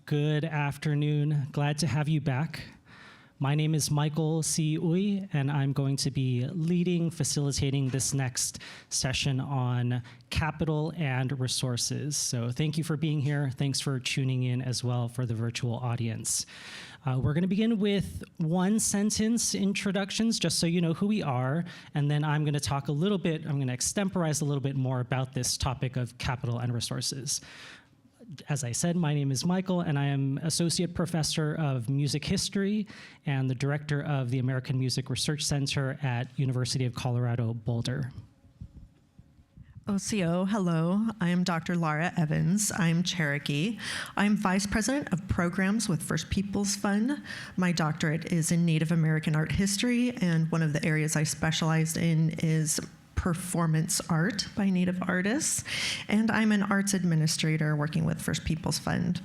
Good afternoon. Glad to have you back. My name is Michael C. Uy, and I'm going to be facilitating this next session on capital and resources. So thank you for being here. Thanks for tuning in as well for the virtual audience. We're going to begin with one-sentence introductions, just so you know who we are, and then I'm going to talk a little bit, I'm going to extemporize a little bit more about this topic of capital and resources. As I said, my name is Michael, and I am Associate Professor of Music History and the Director of the American Music Research Center at University of Colorado Boulder. OCO, hello. I am Dr. Laura Evans. I'm Cherokee. I'm Vice President of Programs with First Peoples Fund. My doctorate is in Native American art history, and one of the areas I specialized in is performance art by Native artists, and I'm an arts administrator working with First Peoples Fund.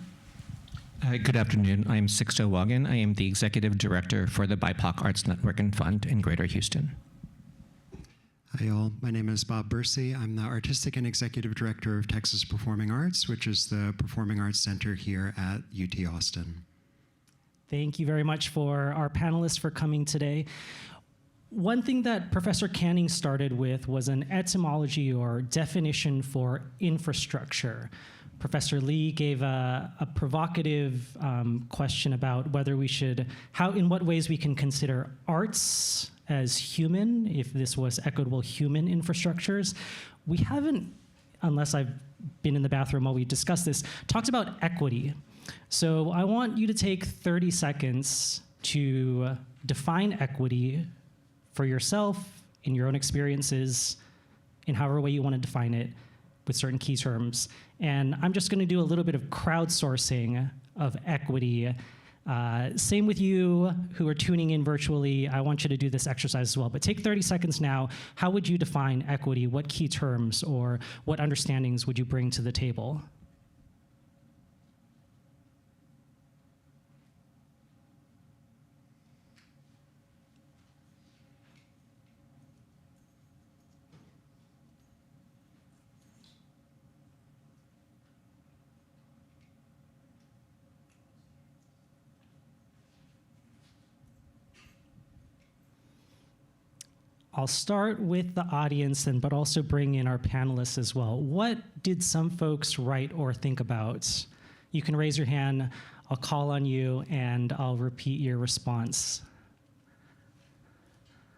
Good afternoon. I'm Sixto Wagen. I am the Executive Director for the BIPOC Arts Network and Fund in Greater Houston. Hi all, my name is Bob Bursey. I'm the Artistic and Executive Director of Texas Performing Arts, which is the Performing Arts Center here at UT Austin. Thank you very much for our panelists for coming today. One thing that Professor Canning started with was an etymology or definition for infrastructure. Professor Lee gave a provocative question about whether we should, in what ways we can consider arts as human, if this was equitable human infrastructures. We haven't, unless I've been in the bathroom while we discussed this, talked about equity. So I want you to take 30 seconds to define equity for yourself, in your own experiences, in however way you want to define it, with certain key terms. And I'm just going to do a little bit of crowdsourcing of equity. Same with you who are tuning in virtually. I want you to do this exercise as well. But take 30 seconds now. How would you define equity? What key terms or what understandings would you bring to the table? I'll start with the audience, but also bring in our panelists as well. What did some folks write or think about? You can raise your hand, I'll call on you, and I'll repeat your response.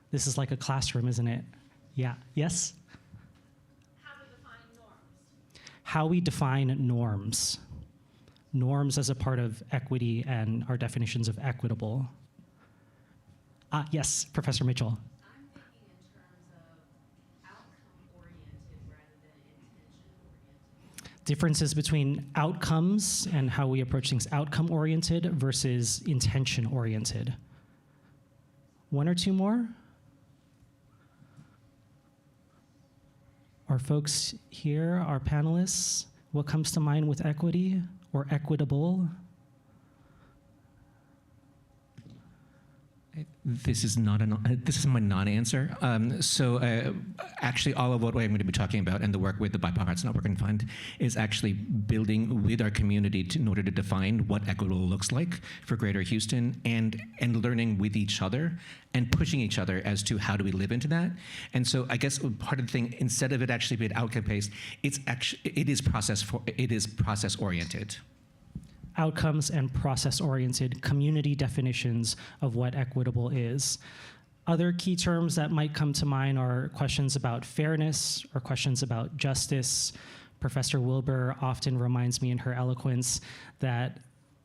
This is like a classroom, isn't it? Yeah, yes? How we define norms. How we define norms. Norms as a part of equity and our definitions of equitable. Yes, Professor Mitchell. Differences between outcomes and how we approach things, outcome-oriented versus intention-oriented. One or two more? Our folks here, our panelists, what comes to mind with equity or equitable? This is my non-answer. Actually, all of what I'm going to be talking about and the work with the BIPOC Arts Network and Fund is actually building with our community in order to define what equitable looks like for Greater Houston, and learning with each other and pushing each other as to how do we live into that. And so I guess part of the thing, instead of it actually being outcome-based, it is process-oriented. Outcomes and process-oriented community definitions of what equitable is. Other key terms that might come to mind are questions about fairness or questions about justice. Professor Wilbur often reminds me in her eloquence that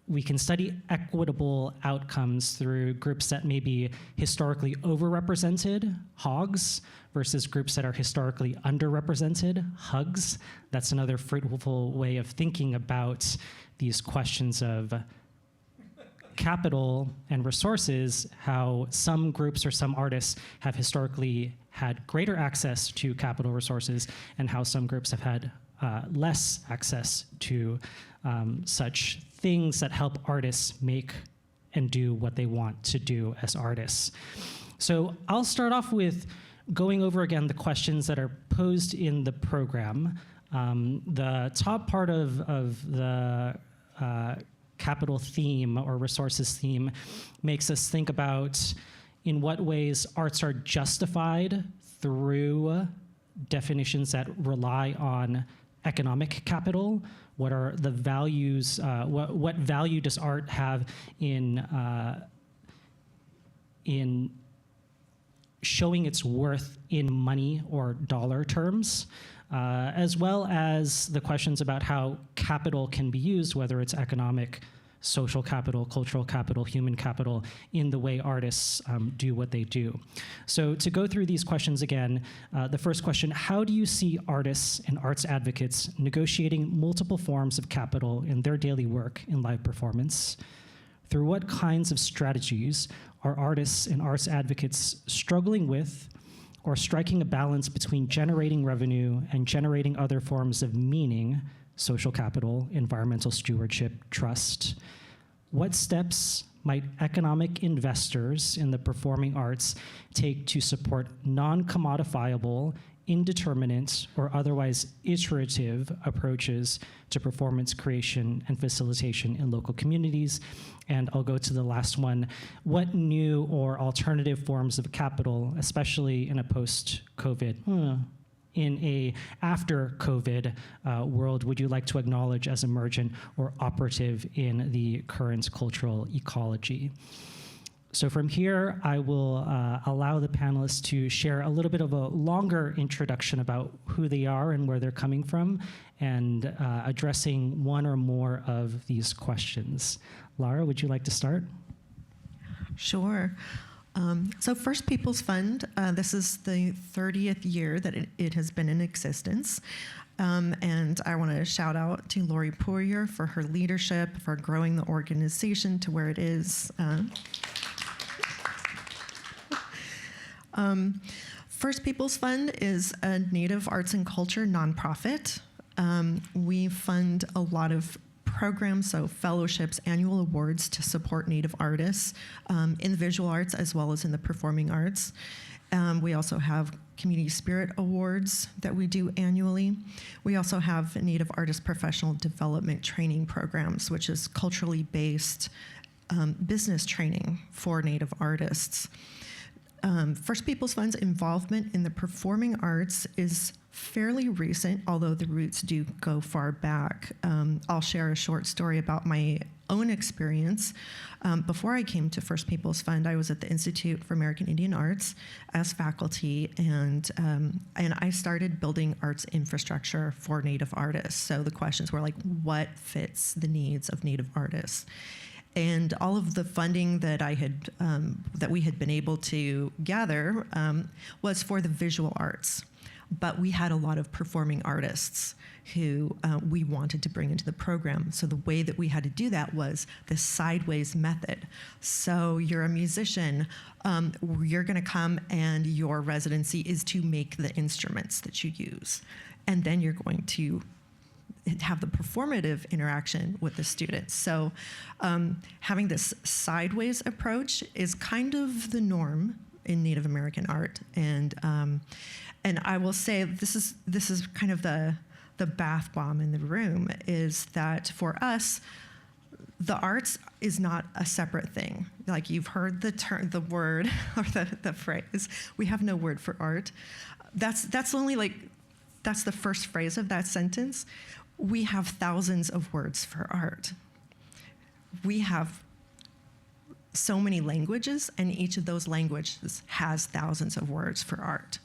we can study equitable outcomes through groups that may be historically overrepresented, hogs, versus groups that are historically underrepresented, hugs. That's another fruitful way of thinking about these questions of capital and resources, how some groups or some artists have historically had greater access to capital resources, and how some groups have had less access to such things that help artists make and do what they want to do as artists. So I'll start off with going over again the questions that are posed in the program. The top part of the capital theme or resources theme makes us think about in what ways arts are justified through definitions that rely on economic capital. What are the values? What value does art have in showing its worth in money or dollar terms, as well as the questions about how capital can be used, whether it's economic, social capital, cultural capital, human capital, in the way artists do what they do. So to go through these questions again, the first question, how do you see artists and arts advocates negotiating multiple forms of capital in their daily work in live performance? Through what kinds of strategies are artists and arts advocates struggling with or striking a balance between generating revenue and generating other forms of meaning, social capital, environmental stewardship, trust? What steps might economic investors in the performing arts take to support non-commodifiable, indeterminate, or otherwise iterative approaches to performance creation and facilitation in local communities? And I'll go to the last one. What new or alternative forms of capital, especially in a post-COVID, in a after-COVID world, would you like to acknowledge as emergent or operative in the current cultural ecology? So from here, I will allow the panelists to share a little bit of a longer introduction about who they are and where they're coming from, and addressing one or more of these questions. Lara, would you like to start? Sure. So First Peoples Fund, this is the 30th year that it has been in existence. And I want to shout out to Lori Poirier for her leadership, for growing the organization to where it is. First Peoples Fund is a Native arts and culture nonprofit. We fund a lot of programs, so fellowships, annual awards to support Native artists in the visual arts as well as in the performing arts. We also have Community Spirit Awards that we do annually. We also have Native Artist Professional Development Training Programs, which is culturally based business training for Native artists. First Peoples Fund's involvement in the performing arts is fairly recent, although the roots do go far back. I'll share a short story about my own experience. Before I came to First Peoples Fund, I was at the Institute for American Indian Arts as faculty, and I started building arts infrastructure for Native artists. So the questions were like, what fits the needs of Native artists? And all of the funding that that we had been able to gather was for the visual arts. But we had a lot of performing artists who we wanted to bring into the program. So the way that we had to do that was the sideways method. So you're a musician, you're gonna come and your residency is to make the instruments that you use. And then you're going to have the performative interaction with the students. So having this sideways approach is kind of the norm in Native American art. And I will say this is kind of the bath bomb in the room, is that for us, the arts is not a separate thing. Like, you've heard the word or the phrase, we have no word for art. That's the first phrase of that sentence. We have thousands of words for art. We have so many languages, and each of those languages has thousands of words for art.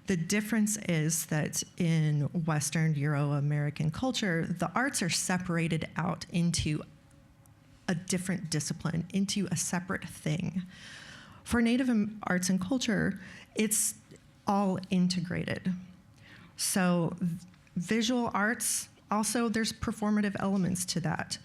The difference is that in Western Euro-American culture, the arts are separated out into a different discipline, into a separate thing. For Native arts and culture, it's all integrated. So visual arts, also there's performative elements to that.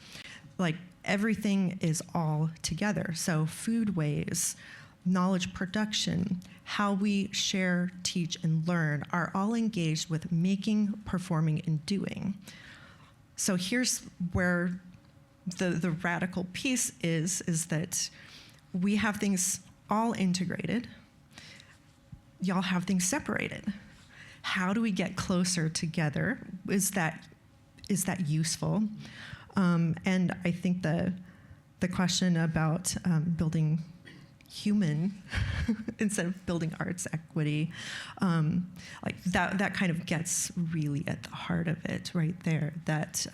Like, everything is all together. So foodways, knowledge production, how we share, teach, and learn are all engaged with making, performing, and doing. So here's where the radical piece is that we have things all integrated. Y'all have things separated. How do we get closer together? Is that useful? And I think the question about building human instead of building arts equity, like that kind of gets really at the heart of it right there, that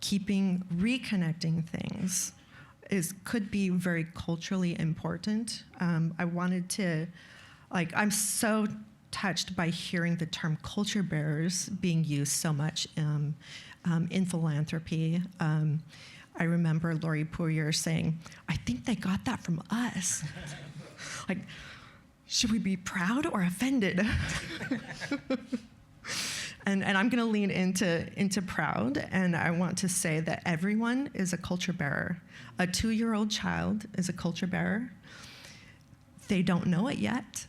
reconnecting things could be very culturally important. I wanted to, I'm so touched by hearing the term culture bearers being used so much in philanthropy. I remember Laurie Poirier saying, I think they got that from us. Like, should we be proud or offended? And I'm going to lean into proud, and I want to say that everyone is a culture bearer. A 2-year-old child is a culture bearer. They don't know it yet.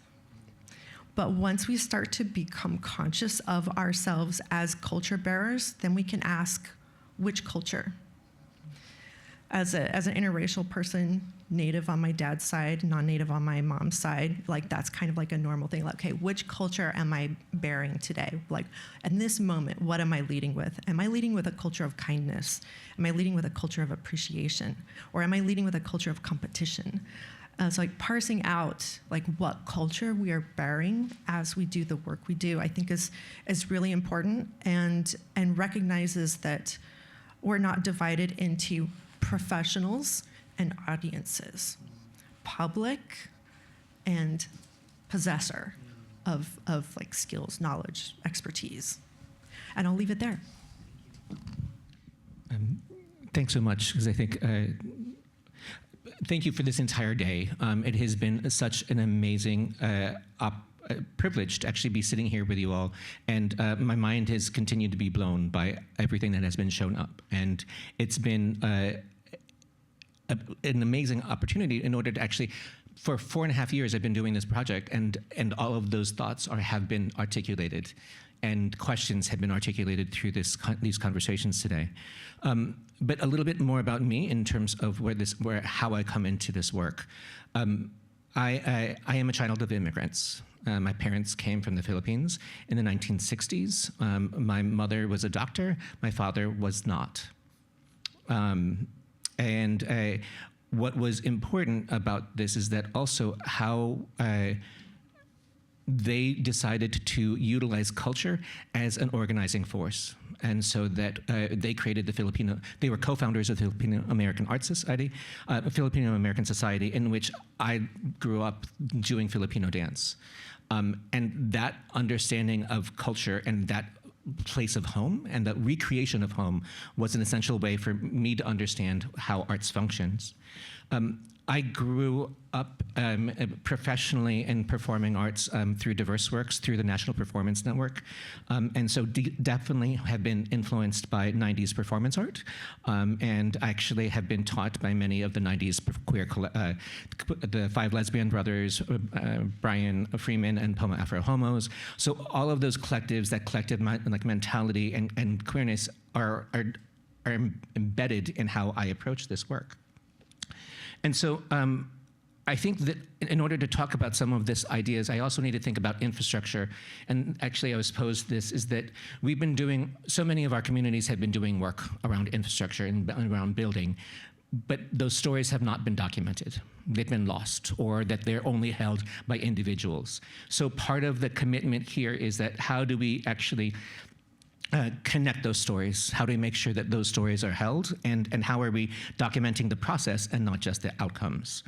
But once we start to become conscious of ourselves as culture bearers, then we can ask, which culture? As an interracial person, Native on my dad's side, non-Native on my mom's side, that's kind of like a normal thing. Okay, which culture am I bearing today? In this moment, what am I leading with? Am I leading with a culture of kindness? Am I leading with a culture of appreciation? Or am I leading with a culture of competition? So parsing out what culture we are bearing as we do the work we do, I think is really important, and recognizes that we're not divided into professionals and audiences, public and possessor of skills, knowledge, expertise. And I'll leave it there. Thanks so much, because I think, thank you for this entire day. It has been such an amazing privilege to actually be sitting here with you all, and my mind has continued to be blown by everything that has been shown up. And it's been an amazing opportunity in order to actually, for 4.5 years I've been doing this project, and all of those thoughts have been articulated, and questions have been articulated through these conversations today. But a little bit more about me in terms of how I come into this work. I am a child of immigrants. My parents came from the Philippines in the 1960s. My mother was a doctor. My father was not. And what was important about this is that also how they decided to utilize culture as an organizing force. And so that they created they were co-founders of the Filipino American Art Society, Filipino American Society, in which I grew up doing Filipino dance. And that understanding of culture and that place of home and the recreation of home was an essential way for me to understand how arts functions. I grew up professionally in performing arts through Diverse Works, through the National Performance Network, and so definitely have been influenced by 90s performance art, and actually have been taught by many of the 90s queer, the Five Lesbian Brothers, Brian Freeman and Poma Afro Homos. So all of those collectives, that collective mentality and queerness are embedded in how I approach this work. And so I think that in order to talk about some of these ideas, I also need to think about infrastructure. And actually I was posed this, is that we've been doing, so many of our communities have been doing work around infrastructure and around building, but those stories have not been documented. They've been lost, or that they're only held by individuals. So part of the commitment here is that how do we actually connect those stories? How do we make sure that those stories are held? And how are we documenting the process and not just the outcomes?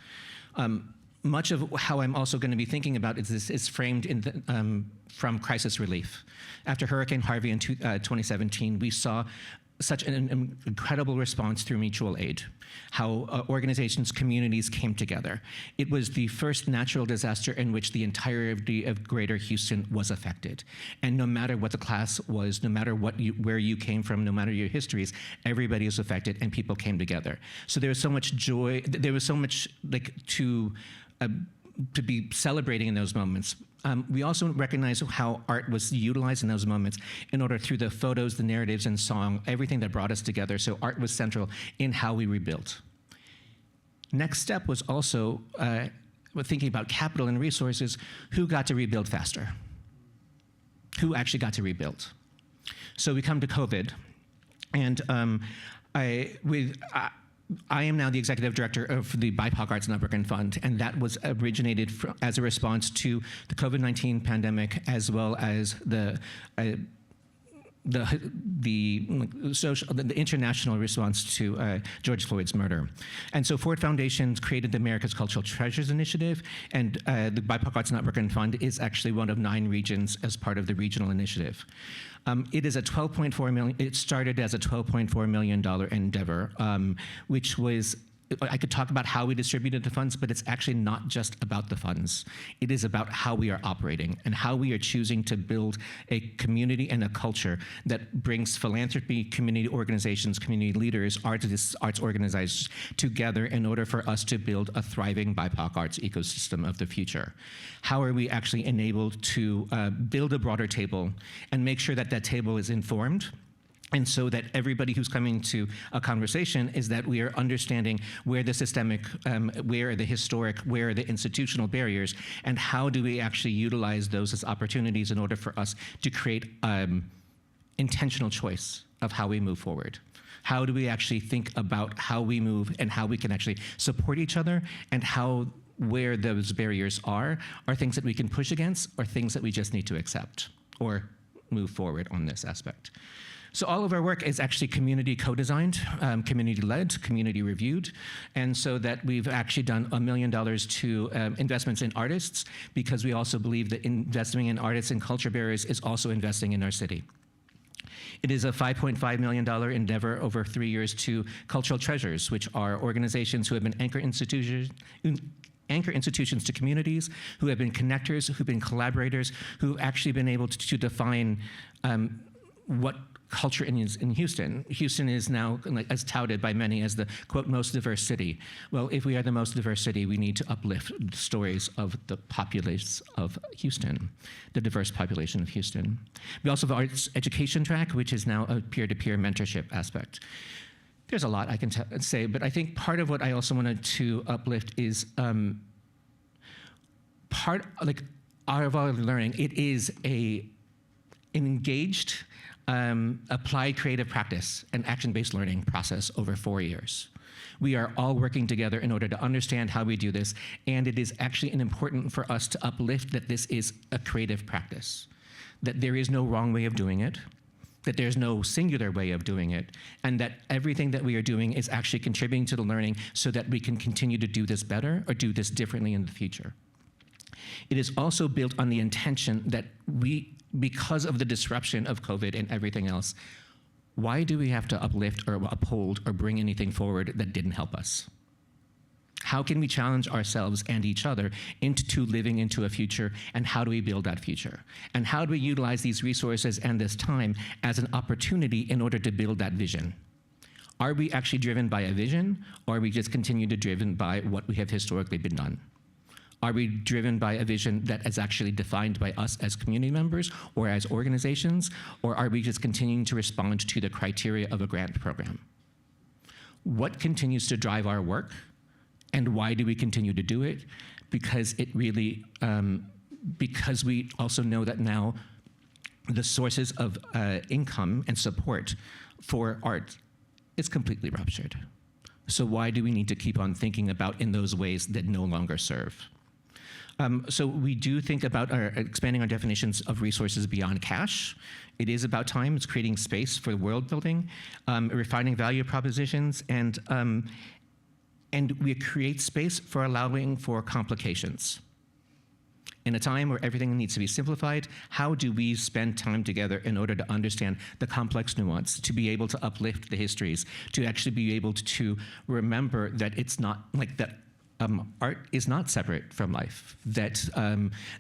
Much of how I'm also going to be thinking about is framed in from crisis relief. After Hurricane Harvey in 2017, we saw such an incredible response through mutual aid, how organizations, communities came together. It was the first natural disaster in which the entirety of Greater Houston was affected. And no matter what the class was, no matter where you came from, no matter your histories, everybody was affected and people came together. So there was so much joy, there was so much to be celebrating in those moments. We also recognize how art was utilized in those moments in order, through the photos, the narratives, and song, everything that brought us together. So art was central in how we rebuilt. Next step was also thinking about capital and resources. Who got to rebuild faster? Who actually got to rebuild? So we come to COVID, and I am now the executive director of the BIPOC Arts Network and Fund, and that was originated as a response to the COVID-19 pandemic, as well as the international response to George Floyd's murder. And so Ford Foundation created the America's Cultural Treasures Initiative, and the BIPOC Arts Network and Fund is actually one of 9 regions as part of the regional initiative. It is a $12.4 million. It started as a $12.4 million endeavor, which was. I could talk about how we distributed the funds, but it's actually not just about the funds. It is about how we are operating and how we are choosing to build a community and a culture that brings philanthropy, community organizations, community leaders, artists, arts organizers together in order for us to build a thriving BIPOC arts ecosystem of the future. How are we actually enabled to build a broader table and make sure that that table is informed? And so that everybody who's coming to a conversation is that we are understanding where the systemic, where the historic, where the institutional barriers, and how do we actually utilize those as opportunities in order for us to create intentional choice of how we move forward. How do we actually think about how we move and how we can actually support each other, and how where those barriers are things that we can push against or things that we just need to accept or move forward on this aspect. So all of our work is actually community co-designed, community-led, community-reviewed, and so that we've actually done $1 million to investments in artists, because we also believe that investing in artists and culture bearers is also investing in our city. It is a $5.5 million endeavor over 3 years to Cultural Treasures, which are organizations who have been anchor institutions to communities, who have been connectors, who've been collaborators, who've actually been able to define what culture is in Houston. Houston is now, as touted by many, as the, quote, most diverse city. Well, if we are the most diverse city, we need to uplift the stories of the populace of Houston, the diverse population of Houston. We also have an arts education track, which is now a peer-to-peer mentorship aspect. There's a lot I can say, but I think part of what I also wanted to uplift is part of our learning. It is an engaged, applied creative practice and action-based learning process over 4 years. We are all working together in order to understand how we do this, and it is actually important for us to uplift that this is a creative practice, that there is no wrong way of doing it, that there's no singular way of doing it, and that everything that we are doing is actually contributing to the learning so that we can continue to do this better or do this differently in the future. It is also built on the intention that because of the disruption of COVID and everything else, why do we have to uplift or uphold or bring anything forward that didn't help us? How can we challenge ourselves and each other into living into a future, and how do we build that future? And how do we utilize these resources and this time as an opportunity in order to build that vision? Are we actually driven by a vision, or are we just continue to driven by what we have historically been done? Are we driven by a vision that is actually defined by us as community members or as organizations, or are we just continuing to respond to the criteria of a grant program? What continues to drive our work, and why do we continue to do it? Because it really, because we also know that now the sources of income and support for art is completely ruptured. So why do we need to keep on thinking about in those ways that no longer serve? So we do think about expanding our definitions of resources beyond cash. It is about time. It's creating space for world building, refining value propositions, and we create space for allowing for complications. In a time where everything needs to be simplified, how do we spend time together in order to understand the complex nuance, to be able to uplift the histories, to actually be able to remember that it's not like that. Art is not separate from life, that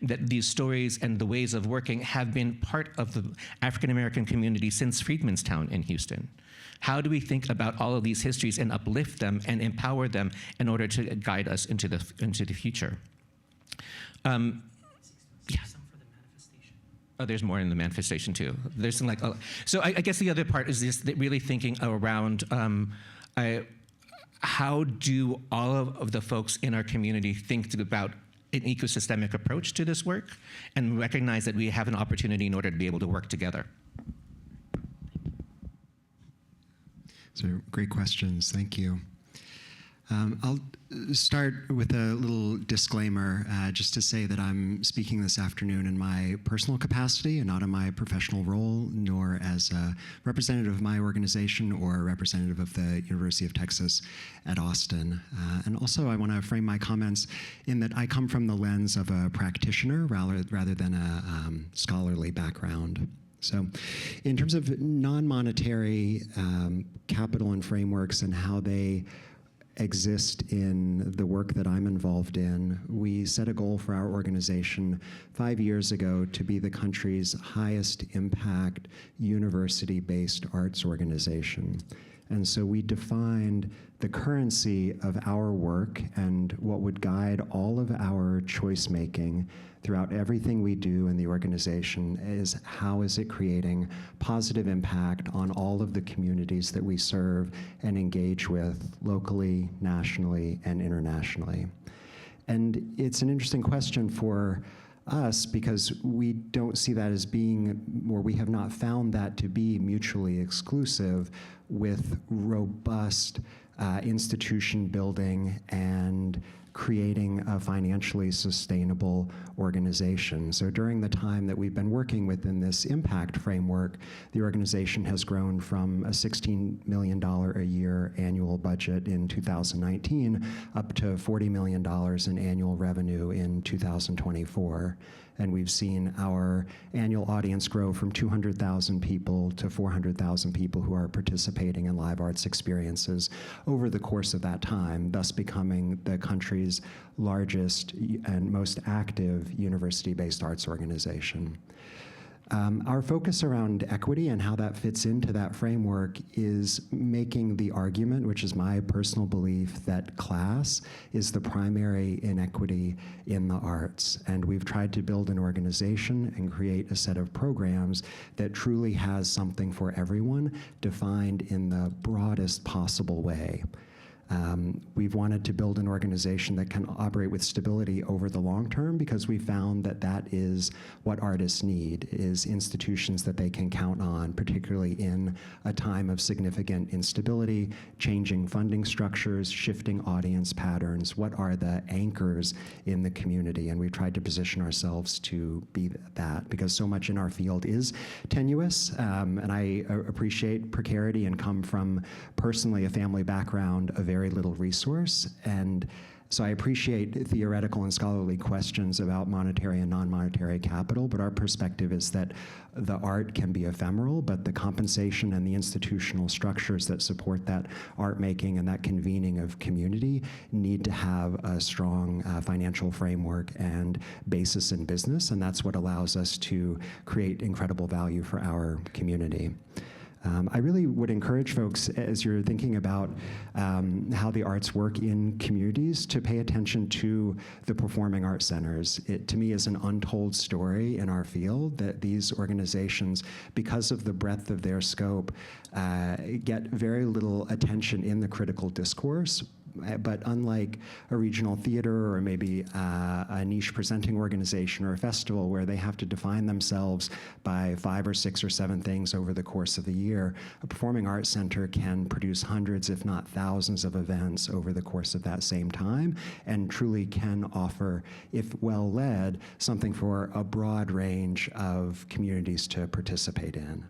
these stories and the ways of working have been part of the African American community since Freedmanstown in Houston. How do we think about all of these histories and uplift them and empower them in order to guide us into the future? Yeah. Oh, there's more in the manifestation too. There's some so I guess the other part is this, that really thinking around how do all of the folks in our community think about an ecosystemic approach to this work and recognize that we have an opportunity in order to be able to work together? So great questions. Thank you. I'll start with a little disclaimer, just to say that I'm speaking this afternoon in my personal capacity and not in my professional role, nor as a representative of my organization or a representative of the University of Texas at Austin. And also, I want to frame my comments in that I come from the lens of a practitioner rather than a scholarly background. So in terms of non-monetary capital and frameworks and how they exist in the work that I'm involved in, we set a goal for our organization 5 years ago to be the country's highest impact university-based arts organization. And so we defined the currency of our work and what would guide all of our choice making throughout everything we do in the organization is how is it creating positive impact on all of the communities that we serve and engage with locally, nationally, and internationally. And it's an interesting question for us because we don't see that as being, or we have not found that to be mutually exclusive with robust institution building and creating a financially sustainable organization. So during the time that we've been working within this impact framework, the organization has grown from a $16 million a year annual budget in 2019 up to $40 million in annual revenue in 2024. And we've seen our annual audience grow from 200,000 people to 400,000 people who are participating in live arts experiences over the course of that time, thus becoming the country's largest and most active university-based arts organization. Our focus around equity and how that fits into that framework is making the argument, which is my personal belief, that class is the primary inequity in the arts. And we've tried to build an organization and create a set of programs that truly has something for everyone defined in the broadest possible way. We've wanted to build an organization that can operate with stability over the long term because we found that that is what artists need, is institutions that they can count on, particularly in a time of significant instability, changing funding structures, shifting audience patterns. What are the anchors in the community? And we've tried to position ourselves to be that because so much in our field is tenuous, and I appreciate precarity and come from personally a family background of very little resource, and so I appreciate theoretical and scholarly questions about monetary and non-monetary capital, but our perspective is that the art can be ephemeral, but the compensation and the institutional structures that support that art making and that convening of community need to have a strong financial framework and basis in business, and that's what allows us to create incredible value for our community. I really would encourage folks, as you're thinking about how the arts work in communities, to pay attention to the performing arts centers. It, to me, is an untold story in our field that these organizations, because of the breadth of their scope, get very little attention in the critical discourse. But unlike a regional theater or maybe a niche presenting organization or a festival where they have to define themselves by 5 or 6 or 7 things over the course of the year, a performing arts center can produce hundreds, if not thousands, of events over the course of that same time and truly can offer, if well led, something for a broad range of communities to participate in.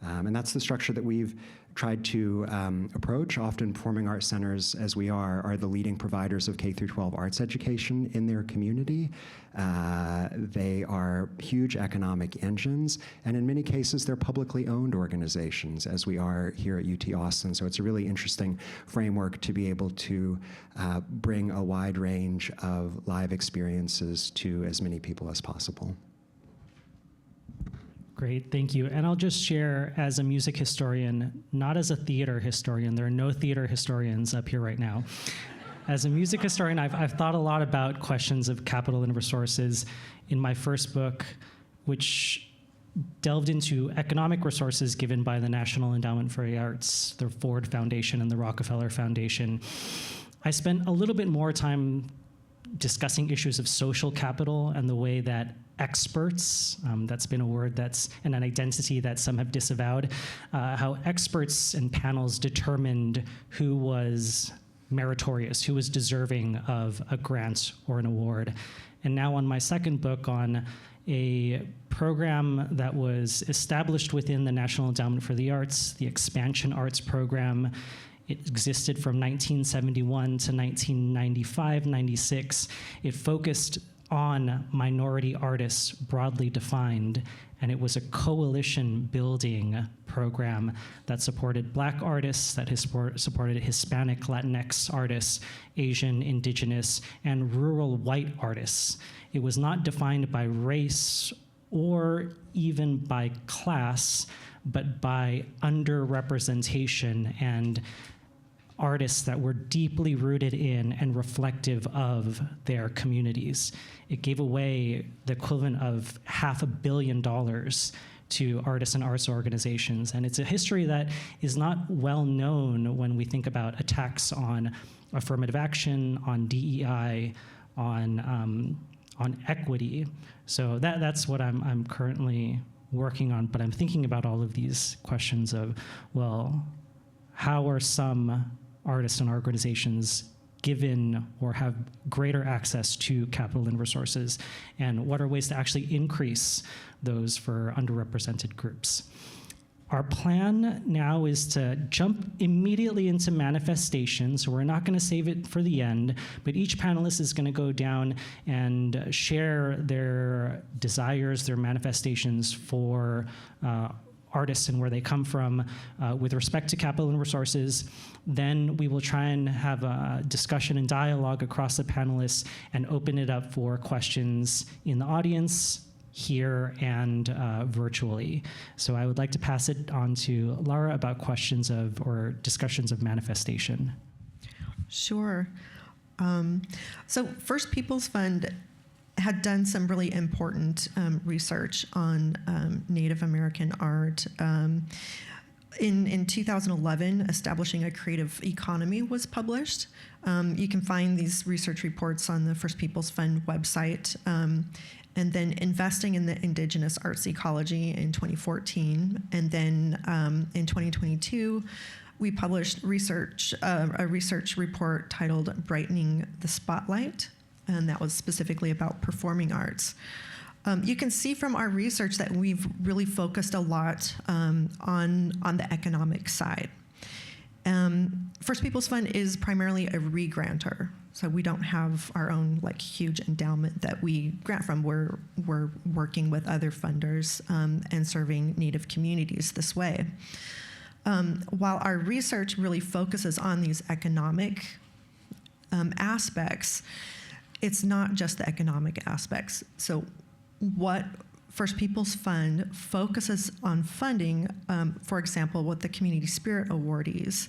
And that's the structure that we've tried to approach. Often performing arts centers, as we are the leading providers of K-12 arts education in their community. They are huge economic engines, and in many cases, they're publicly owned organizations, as we are here at UT Austin. So it's a really interesting framework to be able to bring a wide range of live experiences to as many people as possible. Great, thank you. And I'll just share as a music historian, not as a theater historian. There are no theater historians up here right now. As a music historian, I've thought a lot about questions of capital and resources in my first book, which delved into economic resources given by the National Endowment for the Arts, the Ford Foundation, and the Rockefeller Foundation. I spent a little bit more time discussing issues of social capital and the way that experts. That's been a word and an identity that some have disavowed. How experts and panels determined who was meritorious, who was deserving of a grant or an award. And now on my second book on a program that was established within the National Endowment for the Arts, the Expansion Arts Program. It existed from 1971 to 1995-96. It focused on minority artists, broadly defined, and it was a coalition building program that supported Black artists, that supported Hispanic, Latinx artists, Asian, Indigenous, and rural white artists. It was not defined by race or even by class, but by underrepresentation and artists that were deeply rooted in and reflective of their communities. It gave away the equivalent of $500 million to artists and arts organizations. And it's a history that is not well known when we think about attacks on affirmative action, on DEI, on equity. So that's what I'm currently working on, but I'm thinking about all of these questions of, well, how are some artists and organizations given or have greater access to capital and resources, and what are ways to actually increase those for underrepresented groups? Our plan now is to jump immediately into manifestation, so we're not going to save it for the end, but each panelist is going to go down and share their desires, their manifestations for artists and where they come from with respect to capital and resources. Then we will try and have a discussion and dialogue across the panelists and open it up for questions in the audience, here, and virtually. So I would like to pass it on to Lara about questions of or discussions of manifestation. Sure. So First Peoples Fund had done some really important research on Native American art. In 2011, Establishing a Creative Economy was published. You can find these research reports on the First Peoples Fund website. And then Investing in the Indigenous Arts Ecology in 2014. And then in 2022, we published a research report titled Brightening the Spotlight, and that was specifically about performing arts. You can see from our research that we've really focused a lot on the economic side. First Peoples Fund is primarily a re-grantor, so we don't have our own huge endowment that we grant from. We're working with other funders and serving Native communities this way. While our research really focuses on these economic aspects, it's not just the economic aspects. So what First Peoples Fund focuses on funding, for example, with the Community Spirit Awardees,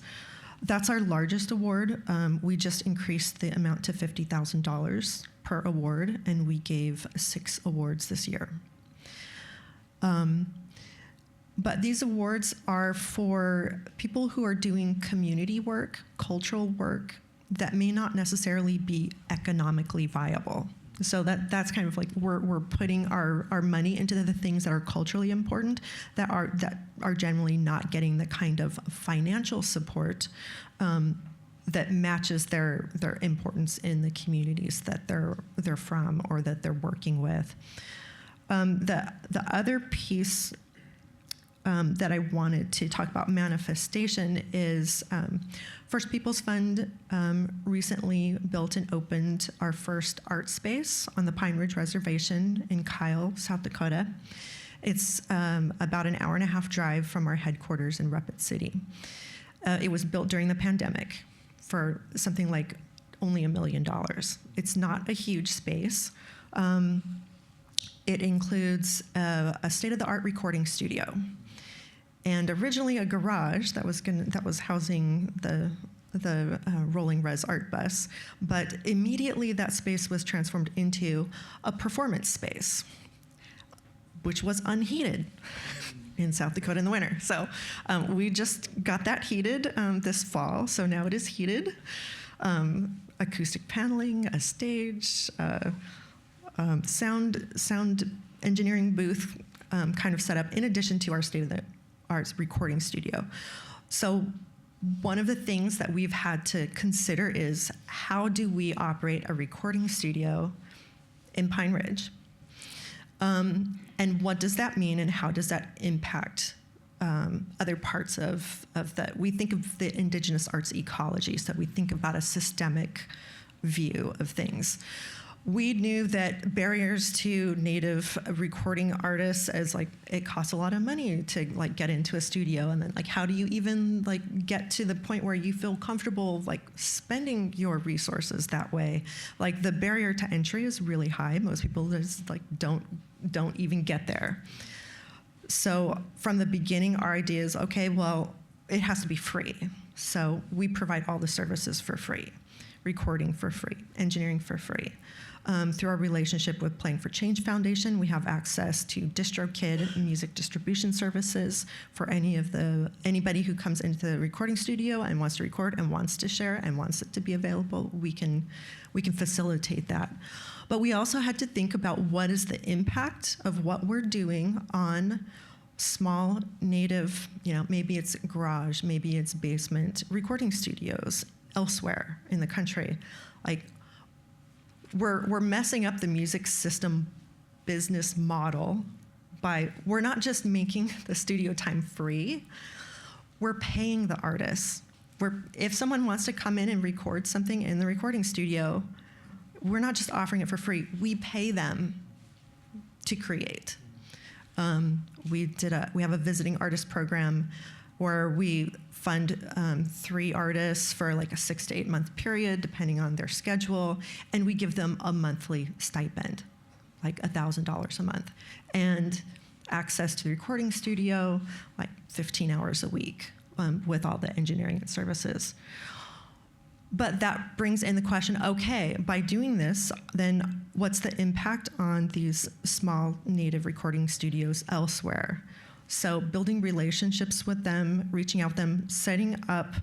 that's our largest award. We just increased the amount to $50,000 per award, and we gave 6 awards this year. But these awards are for people who are doing community work, cultural work, that may not necessarily be economically viable. So that's kind of we're putting our money into the things that are culturally important, that are generally not getting the kind of financial support that matches their importance in the communities that they're from or that they're working with. The other piece that I wanted to talk about manifestation is First Peoples Fund recently built and opened our first art space on the Pine Ridge Reservation in Kyle, South Dakota. It's about an hour-and-a-half drive from our headquarters in Rapid City. It was built during the pandemic for something like only $1 million. It's not a huge space. It includes a state-of-the-art recording studio, and originally a garage that was housing the Rolling Res Art Bus, but immediately that space was transformed into a performance space, which was unheated in South Dakota in the winter. So we just got that heated this fall, so now it is heated. Acoustic paneling, a stage, sound engineering booth kind of set up in addition to our state-of-the-art recording studio. So one of the things that we've had to consider is how do we operate a recording studio in Pine Ridge? And what does that mean, and how does that impact other parts of the, we think of the indigenous arts ecology, so we think about a systemic view of things. We knew that barriers to native recording artists, as like it costs a lot of money to like get into a studio, and then like how do you even like get to the point where you feel comfortable like spending your resources that way? Like the barrier to entry is really high. Most people just like don't even get there. So from the beginning, our idea is, okay, well, it has to be free. So we provide all the services for free, recording for free, engineering for free. Through our relationship with Playing for Change Foundation, we have access to DistroKid music distribution services for anybody who comes into the recording studio and wants to record and wants to share and wants it to be available. We can facilitate that. But we also had to think about what is the impact of what we're doing on small native, maybe it's garage, maybe it's basement recording studios elsewhere in the country. Like, we're messing up the music system business model by, we're not just making the studio time free, we're paying the artists. If someone wants to come in and record something in the recording studio, we're not just offering it for free, we pay them to create. We have a visiting artist program where we fund 3 artists for like a 6 to 8 month period, depending on their schedule, and we give them a monthly stipend, like $1,000 a month, and access to the recording studio, like 15 hours a week, with all the engineering and services. But that brings in the question, okay, by doing this, then what's the impact on these small native recording studios elsewhere? So building relationships with them, reaching out to them, setting up,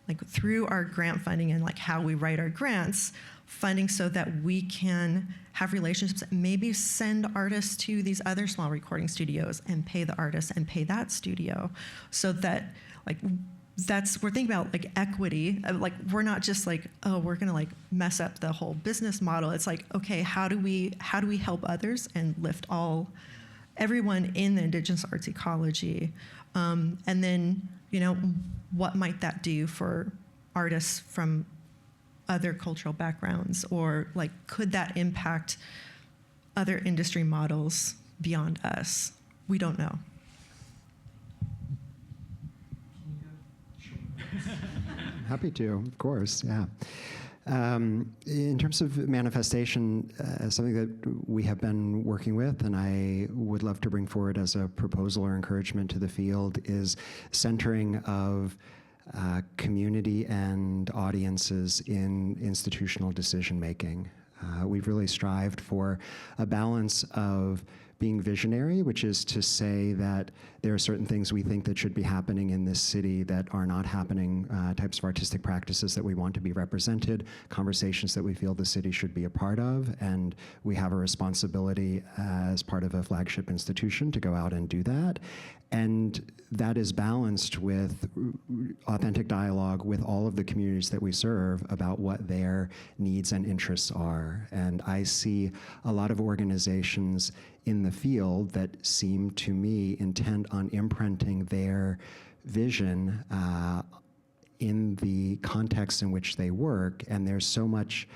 like through our grant funding and like how we write our grants, funding so that we can have relationships, maybe send artists to these other small recording studios and pay the artists and pay that studio, so that like, we're thinking about like equity. Like, we're not just like, oh, we're gonna like mess up the whole business model. It's like, okay, how do we help others and lift everyone in the indigenous arts ecology? And then, what might that do for artists from other cultural backgrounds? Or like, could that impact other industry models beyond us? We don't know. Happy to, of course, yeah. In terms of manifestation, something that we have been working with, and I would love to bring forward as a proposal or encouragement to the field, is centering of community and audiences in institutional decision making. We've really strived for a balance of being visionary, which is to say that there are certain things we think that should be happening in this city that are not happening, types of artistic practices that we want to be represented, conversations that we feel the city should be a part of, and we have a responsibility as part of a flagship institution to go out and do that. And that is balanced with authentic dialogue with all of the communities that we serve about what their needs and interests are. And I see a lot of organizations in the field that seem to me intent on imprinting their vision in the context in which they work, and there's so much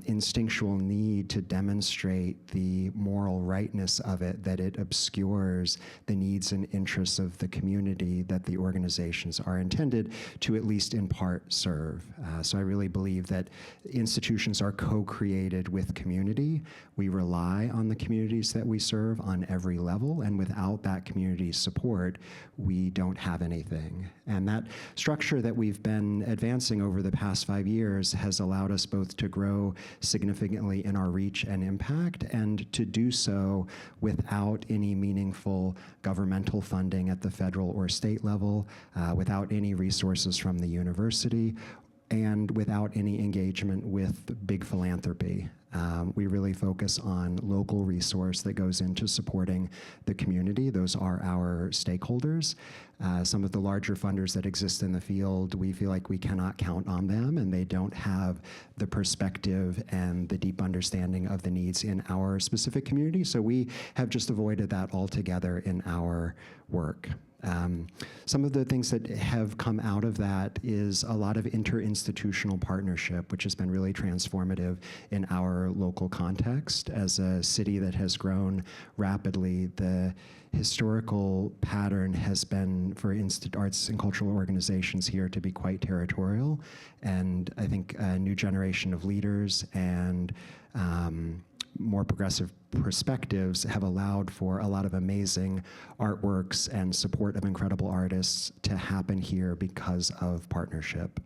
instinctual need to demonstrate the moral rightness of it that it obscures the needs and interests of the community that the organizations are intended to at least in part serve. So I really believe that institutions are co-created with community. We rely on the communities that we serve on every level, and without that community support, we don't have anything. And that structure that we've been advancing over the past 5 years has allowed us both to grow significantly in our reach and impact, and to do so without any meaningful governmental funding at the federal or state level, without any resources from the university, and without any engagement with big philanthropy. We really focus on local resource that goes into supporting the community. Those are our stakeholders. Some of the larger funders that exist in the field, we feel like we cannot count on them, and they don't have the perspective and the deep understanding of the needs in our specific community. So we have just avoided that altogether in our work. Some of the things that have come out of that is a lot of interinstitutional partnership, which has been really transformative in our local context. As a city that has grown rapidly, the historical pattern has been for arts and cultural organizations here to be quite territorial. And I think a new generation of leaders and more progressive perspectives have allowed for a lot of amazing artworks and support of incredible artists to happen here because of partnership.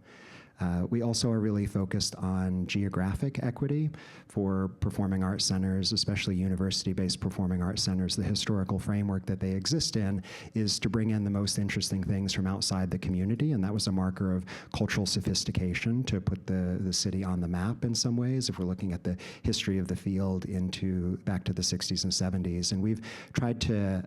We also are really focused on geographic equity for performing arts centers, especially university-based performing arts centers. The historical framework that they exist in is to bring in the most interesting things from outside the community, and that was a marker of cultural sophistication to put the city on the map in some ways, if we're looking at the history of the field back to the 60s and 70s. And we've tried to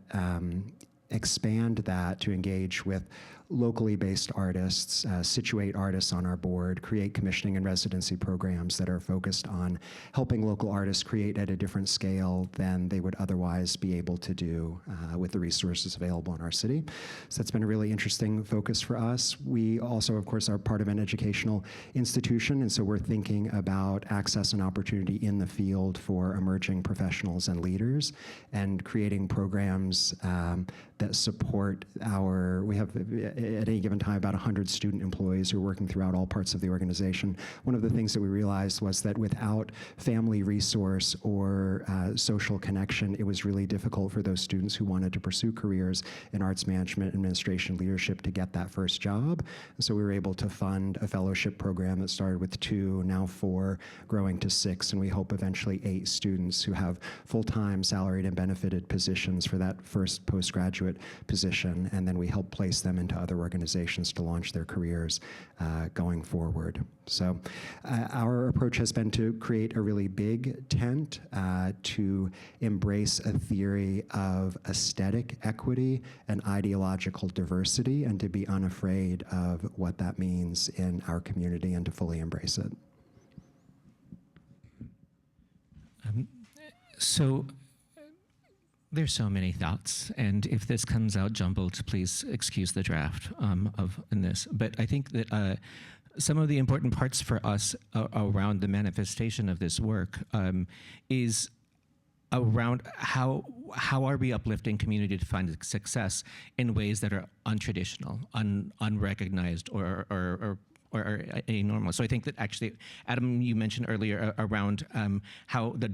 expand that to engage with locally based artists, situate artists on our board, create commissioning and residency programs that are focused on helping local artists create at a different scale than they would otherwise be able to do with the resources available in our city. So that's been a really interesting focus for us. We also, of course, are part of an educational institution, and so we're thinking about access and opportunity in the field for emerging professionals and leaders, and creating programs that support we have at any given time about 100 student employees who are working throughout all parts of the organization. One of the things that we realized was that without family resource or social connection, it was really difficult for those students who wanted to pursue careers in arts management, administration, leadership to get that first job. And so we were able to fund a fellowship program that started with 2, now 4, growing to 6, and we hope eventually 8 students who have full-time salaried and benefited positions for that first postgraduate position, and then we help place them into other organizations to launch their careers going forward. So our approach has been to create a really big tent to embrace a theory of aesthetic equity and ideological diversity, and to be unafraid of what that means in our community and to fully embrace it. So there's so many thoughts, and if this comes out jumbled, please excuse the draft in this. But I think that some of the important parts for us around the manifestation of this work is around how are we uplifting community-defined success in ways that are untraditional, unrecognized, or anormal. So I think that actually, Adam, you mentioned earlier around how the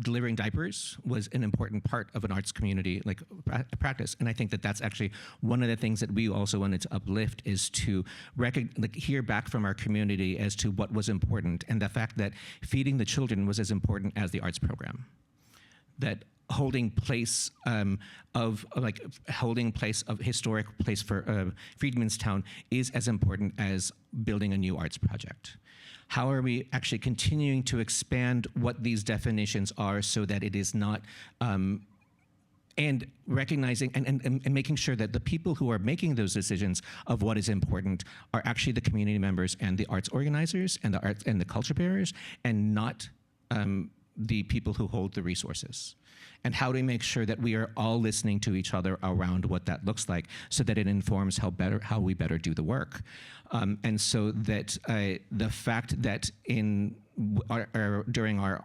delivering diapers was an important part of an arts community practice. And I think that that's actually one of the things that we also wanted to uplift, is to hear back from our community as to what was important, and the fact that feeding the children was as important as the arts program. That holding place of historic place for Freedmanstown is as important as building a new arts project. How are we actually continuing to expand what these definitions are so that it is not, and recognizing and making sure that the people who are making those decisions of what is important are actually the community members and the arts organizers and the arts and the culture bearers, and not the people who hold the resources. And how do we make sure that we are all listening to each other around what that looks like, so that it informs how we better do the work. And so that the fact that during our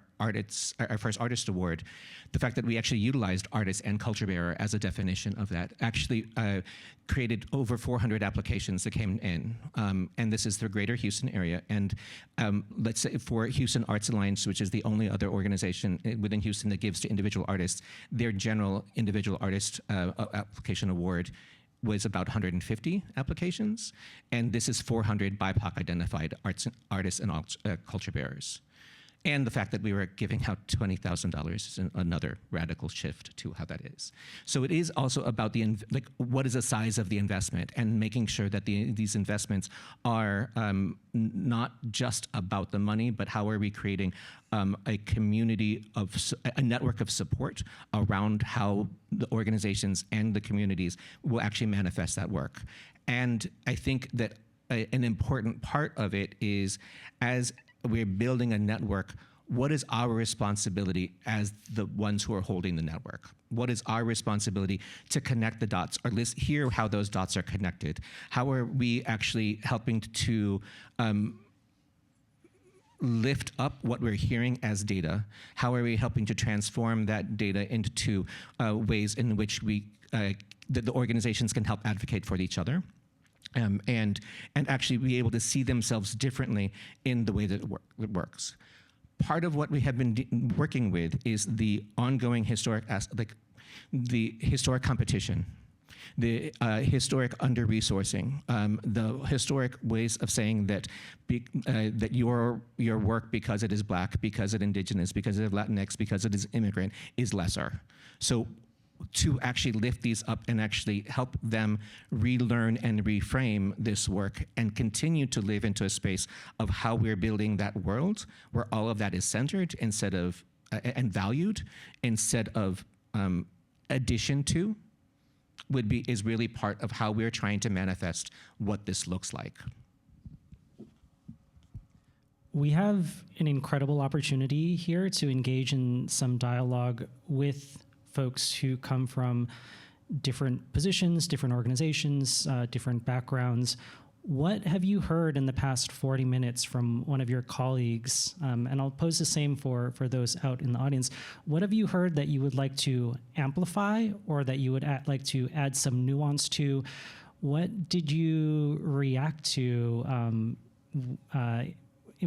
first artist award, the fact that we actually utilized artist and culture bearer as a definition of that actually created over 400 applications that came in. And this is the greater Houston area. And let's say for Houston Arts Alliance, which is the only other organization within Houston that gives to individual artists, their general individual artist application award was about 150 applications. And this is 400 BIPOC identified artists and culture bearers. And the fact that we were giving out $20,000 is another radical shift to how that is. So it is also about what is the size of the investment, and making sure that these investments are not just about the money, but how are we creating a community a network of support around how the organizations and the communities will actually manifest that work. And I think that an important part of it is, as we're building a network, what is our responsibility as the ones who are holding the network? What is our responsibility to connect the dots, or hear how those dots are connected? How are we actually helping to lift up what we're hearing as data? How are we helping to transform that data into ways in which the organizations can help advocate for each other? And actually be able to see themselves differently in the way that it works. Part of what we have been working with is the ongoing historic competition, the historic under-resourcing, the historic ways of saying that that your work, because it is Black, because it is Indigenous, because it is Latinx, because it is immigrant, is lesser. So to actually lift these up and actually help them relearn and reframe this work, and continue to live into a space of how we're building that world where all of that is centered instead of and valued instead of addition to, is really part of how we're trying to manifest what this looks like. We have an incredible opportunity here to engage in some dialogue with folks who come from different positions, different organizations, different backgrounds. What have you heard in the past 40 minutes from one of your colleagues? And I'll pose the same for those out in the audience. What have you heard that you would like to amplify, or that you would like to add some nuance to? What did you react to,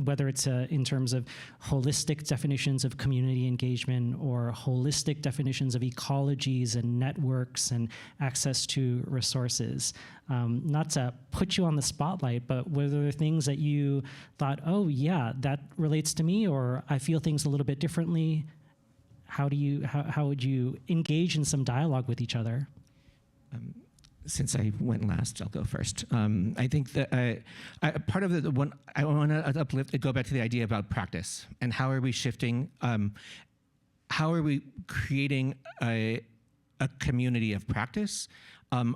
whether it's in terms of holistic definitions of community engagement, or holistic definitions of ecologies and networks and access to resources? Not to put you on the spotlight, but were there things that you thought, oh yeah, that relates to me, or I feel things a little bit differently? How would you engage in some dialogue with each other? Since I went last, I'll go first. I think that part of the one I want to go back to the idea about practice, and how are we shifting? How are we creating a community of practice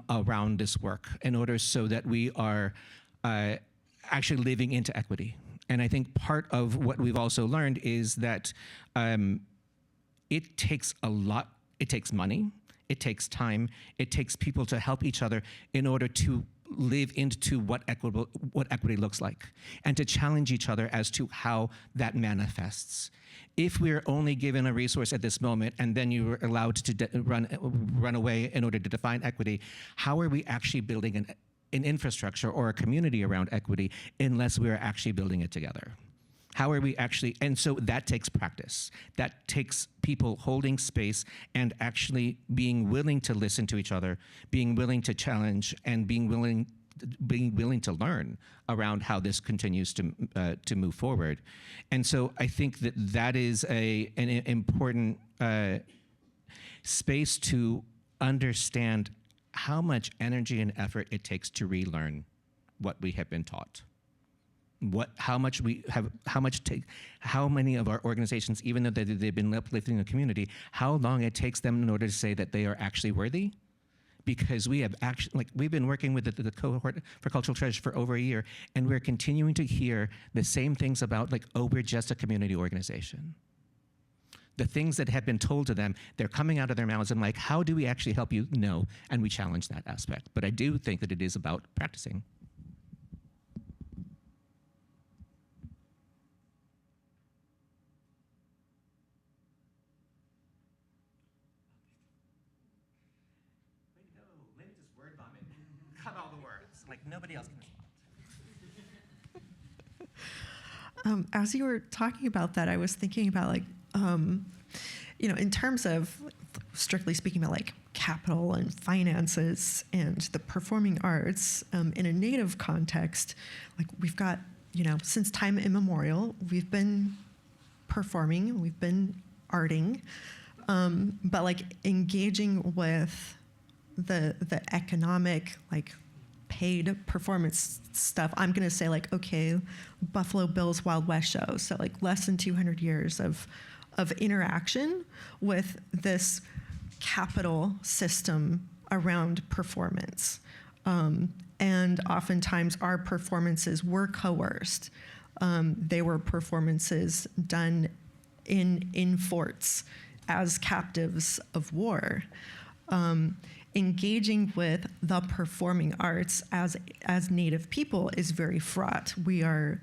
around this work, in order so that we are actually living into equity? And I think part of what we've also learned is that it takes a lot. It takes money. It takes time. It takes people to help each other in order to live into what equity looks like, and to challenge each other as to how that manifests. If we're only given a resource at this moment, and then you're allowed to run away in order to define equity, how are we actually building an infrastructure or a community around equity unless we're actually building it together? How are we actually, and so that takes practice. That takes people holding space and actually being willing to listen to each other, being willing to challenge, and being willing to learn around how this continues to move forward. And so I think that is an important space to understand how much energy and effort it takes to relearn what we have been taught. How many of our organizations, even though they've been uplifting the community, how long it takes them in order to say that they are actually worthy? Because we have actually, we've been working with the cohort for cultural treasure for over a year, and we're continuing to hear the same things about we're just a community organization. The things that have been told to them, they're coming out of their mouths, and how do we actually help you? No, and we challenge that aspect. But I do think that it is about practicing. Cut all the words. Nobody else can respond. As you were talking about that, I was thinking about in terms of, strictly speaking about capital and finances and the performing arts, in a Native context, we've got, since time immemorial, we've been performing, we've been arting, but like engaging with the economic, like paid performance stuff, I'm going to say like, okay, Buffalo Bill's Wild West show. So like less than 200 years of interaction with this capital system around performance. And oftentimes our performances were coerced. They were performances done in forts as captives of war. Engaging with the performing arts as Native people is very fraught. We are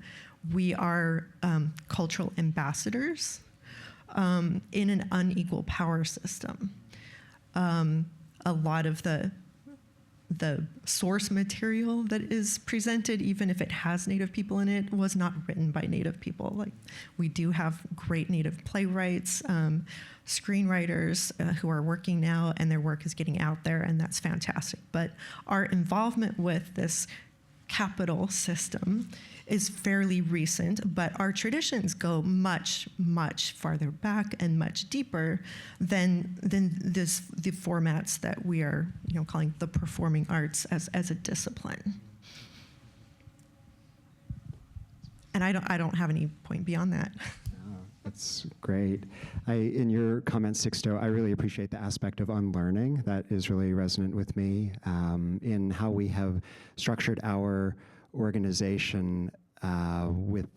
cultural ambassadors in an unequal power system. A lot of the source material that is presented, even if it has Native people in it, was not written by Native people. Like, we do have great Native playwrights, screenwriters who are working now, and their work is getting out there, and that's fantastic. But our involvement with this capital system is fairly recent, but our traditions go much, much farther back and much deeper than the formats that we are, calling the performing arts as a discipline. And I don't have any point beyond that. That's great. In your comment, Sixto, I really appreciate the aspect of unlearning. That is really resonant with me in how we have structured our organization with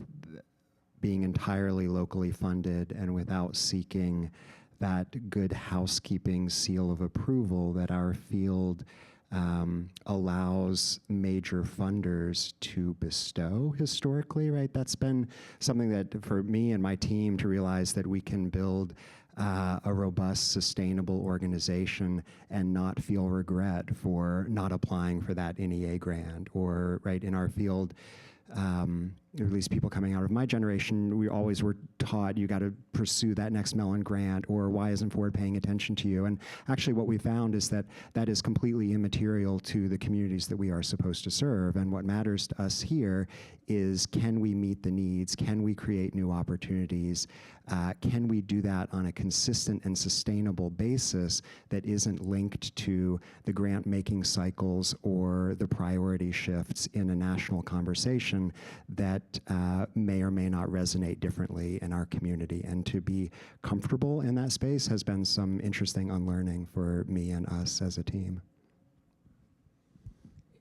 being entirely locally funded and without seeking that good housekeeping seal of approval that our field allows major funders to bestow historically, right? That's been something that for me and my team to realize that we can build a robust, sustainable organization and not feel regret for not applying for that NEA grant, or right in our field, at least people coming out of my generation, we always were taught you got to pursue that next Mellon grant, or why isn't Ford paying attention to you? And actually what we found is that that is completely immaterial to the communities that we are supposed to serve. And what matters to us here is, can we meet the needs? Can we create new opportunities? Can we do that on a consistent and sustainable basis that isn't linked to the grant making cycles or the priority shifts in a national conversation that may or may not resonate differently in our community? And to be comfortable in that space has been some interesting unlearning for me and us as a team.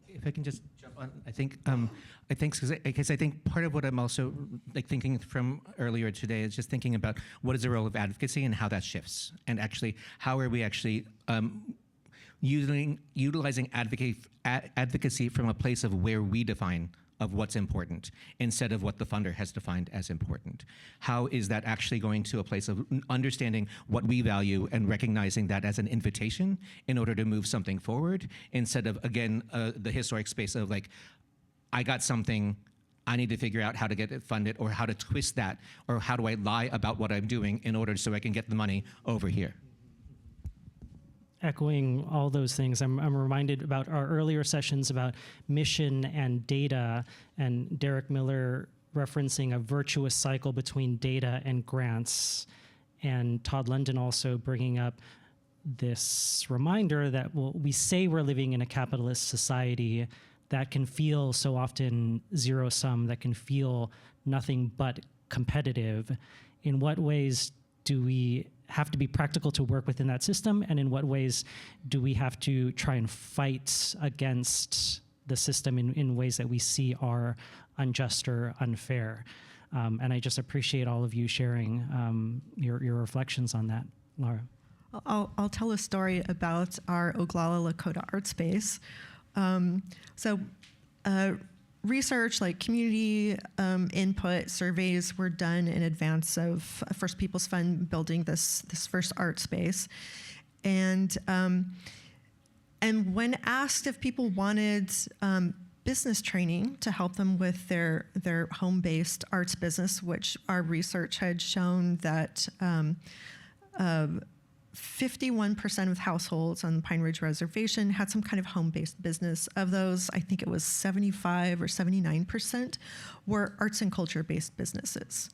If I can just jump on, I think because I think part of what I'm also thinking from earlier today is just thinking about what is the role of advocacy and how that shifts, and actually how are we actually utilizing advocacy from a place of where we define of what's important instead of what the funder has defined as important. How is that actually going to a place of understanding what we value and recognizing that as an invitation in order to move something forward, instead of, again, the historic space of like, I got something, I need to figure out how to get it funded, or how to twist that, or how do I lie about what I'm doing in order so I can get the money over here. Echoing all those things, I'm reminded about our earlier sessions about mission and data, and Derek Miller referencing a virtuous cycle between data and grants, and Todd London also bringing up this reminder that we say we're living in a capitalist society that can feel so often zero-sum, that can feel nothing but competitive. In what ways do we have to be practical to work within that system, and in what ways do we have to try and fight against the system in ways that we see are unjust or unfair? And I just appreciate all of you sharing your reflections on that. Laura. I'll tell a story about our Oglala Lakota art space. Research, like community input surveys, were done in advance of First Peoples Fund building this first art space, and when asked if people wanted business training to help them with their home-based arts business, which our research had shown that 51% of households on the Pine Ridge Reservation had some kind of home-based business. Of those, I think it was 75 or 79% were arts and culture-based businesses.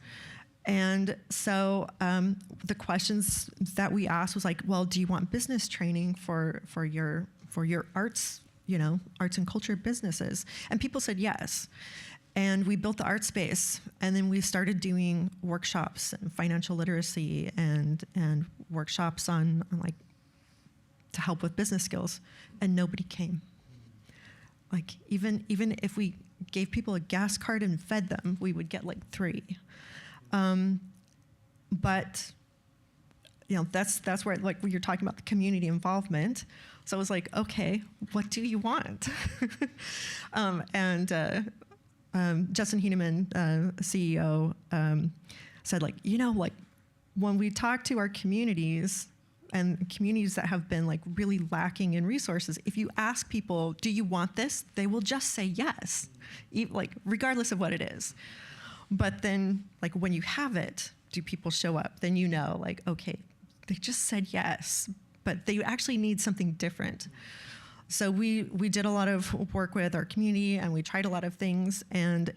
And so the questions that we asked was like, well, do you want business training for your arts, arts and culture businesses? And people said yes. And we built the art space, and then we started doing workshops and financial literacy and workshops on like to help with business skills, and nobody came. Like even if we gave people a gas card and fed them, we would get like 3. But that's where like when you're talking about the community involvement. So I was like, okay, what do you want? Justin Heinemann, CEO, said like, when we talk to our communities and communities that have been like really lacking in resources, if you ask people, do you want this? They will just say yes, like regardless of what it is. But then like when you have it, do people show up? Then like, okay, they just said yes, but they actually need something different. So we did a lot of work with our community, and we tried a lot of things. And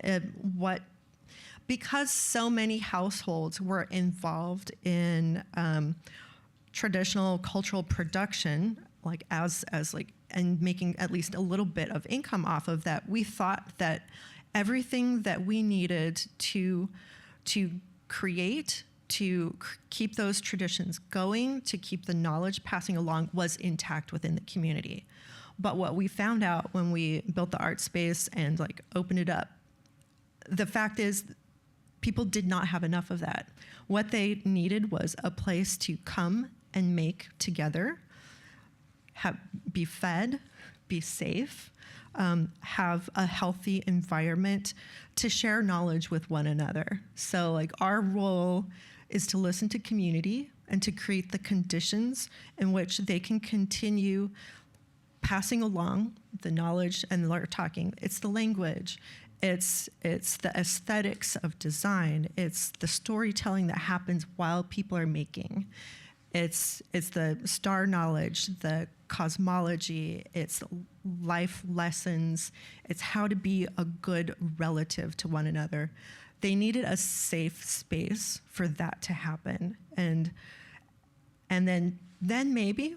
because so many households were involved in traditional cultural production, like as like, and making at least a little bit of income off of that, we thought that everything that we needed to create, to keep those traditions going, to keep the knowledge passing along was intact within the community. But what we found out when we built the art space and like opened it up, the fact is people did not have enough of that. What they needed was a place to come and make together, be fed, be safe, have a healthy environment to share knowledge with one another. So like our role is to listen to community and to create the conditions in which they can continue passing along the knowledge and talking. It's the language, it's the aesthetics of design, it's the storytelling that happens while people are making. It's the star knowledge, the cosmology, it's life lessons, it's how to be a good relative to one another. They needed a safe space for that to happen. And then maybe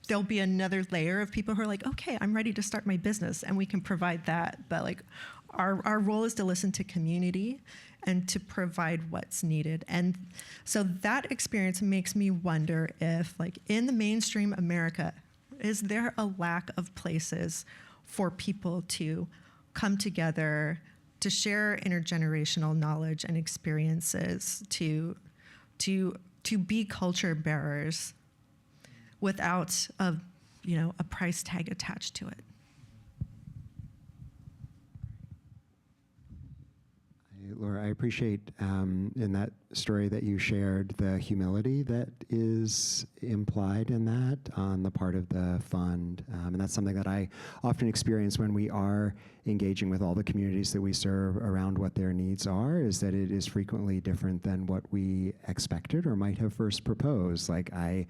there'll be another layer of people who are like, okay, I'm ready to start my business, and we can provide that. But like our role is to listen to community and to provide what's needed. And so that experience makes me wonder if like in the mainstream America, is there a lack of places for people to come together, to share intergenerational knowledge and experiences, to be culture bearers without a price tag attached to it? Laura, I appreciate in that story that you shared the humility that is implied in that on the part of the fund. And that's something that I often experience when we are engaging with all the communities that we serve around what their needs are, is that it is frequently different than what we expected or might have first proposed. Like I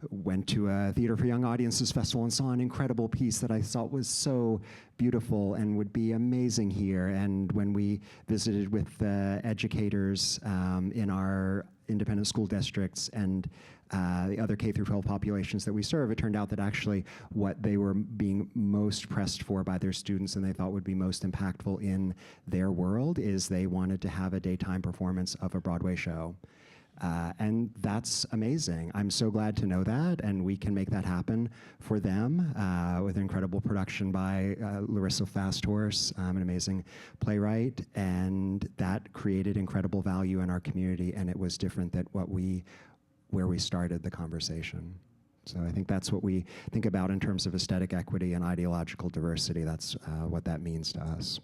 went to a Theater for Young Audiences festival and saw an incredible piece that I thought was so beautiful and would be amazing here. And when we visited with the educators in our independent school districts and the other K through 12 populations that we serve, it turned out that actually what they were being most pressed for by their students and they thought would be most impactful in their world is they wanted to have a daytime performance of a Broadway show. And that's amazing. I'm so glad to know that, and we can make that happen for them with incredible production by Larissa Fasthorse, an amazing playwright, and that created incredible value in our community, and it was different than where we started the conversation. So I think that's what we think about in terms of aesthetic equity and ideological diversity. That's what that means to us.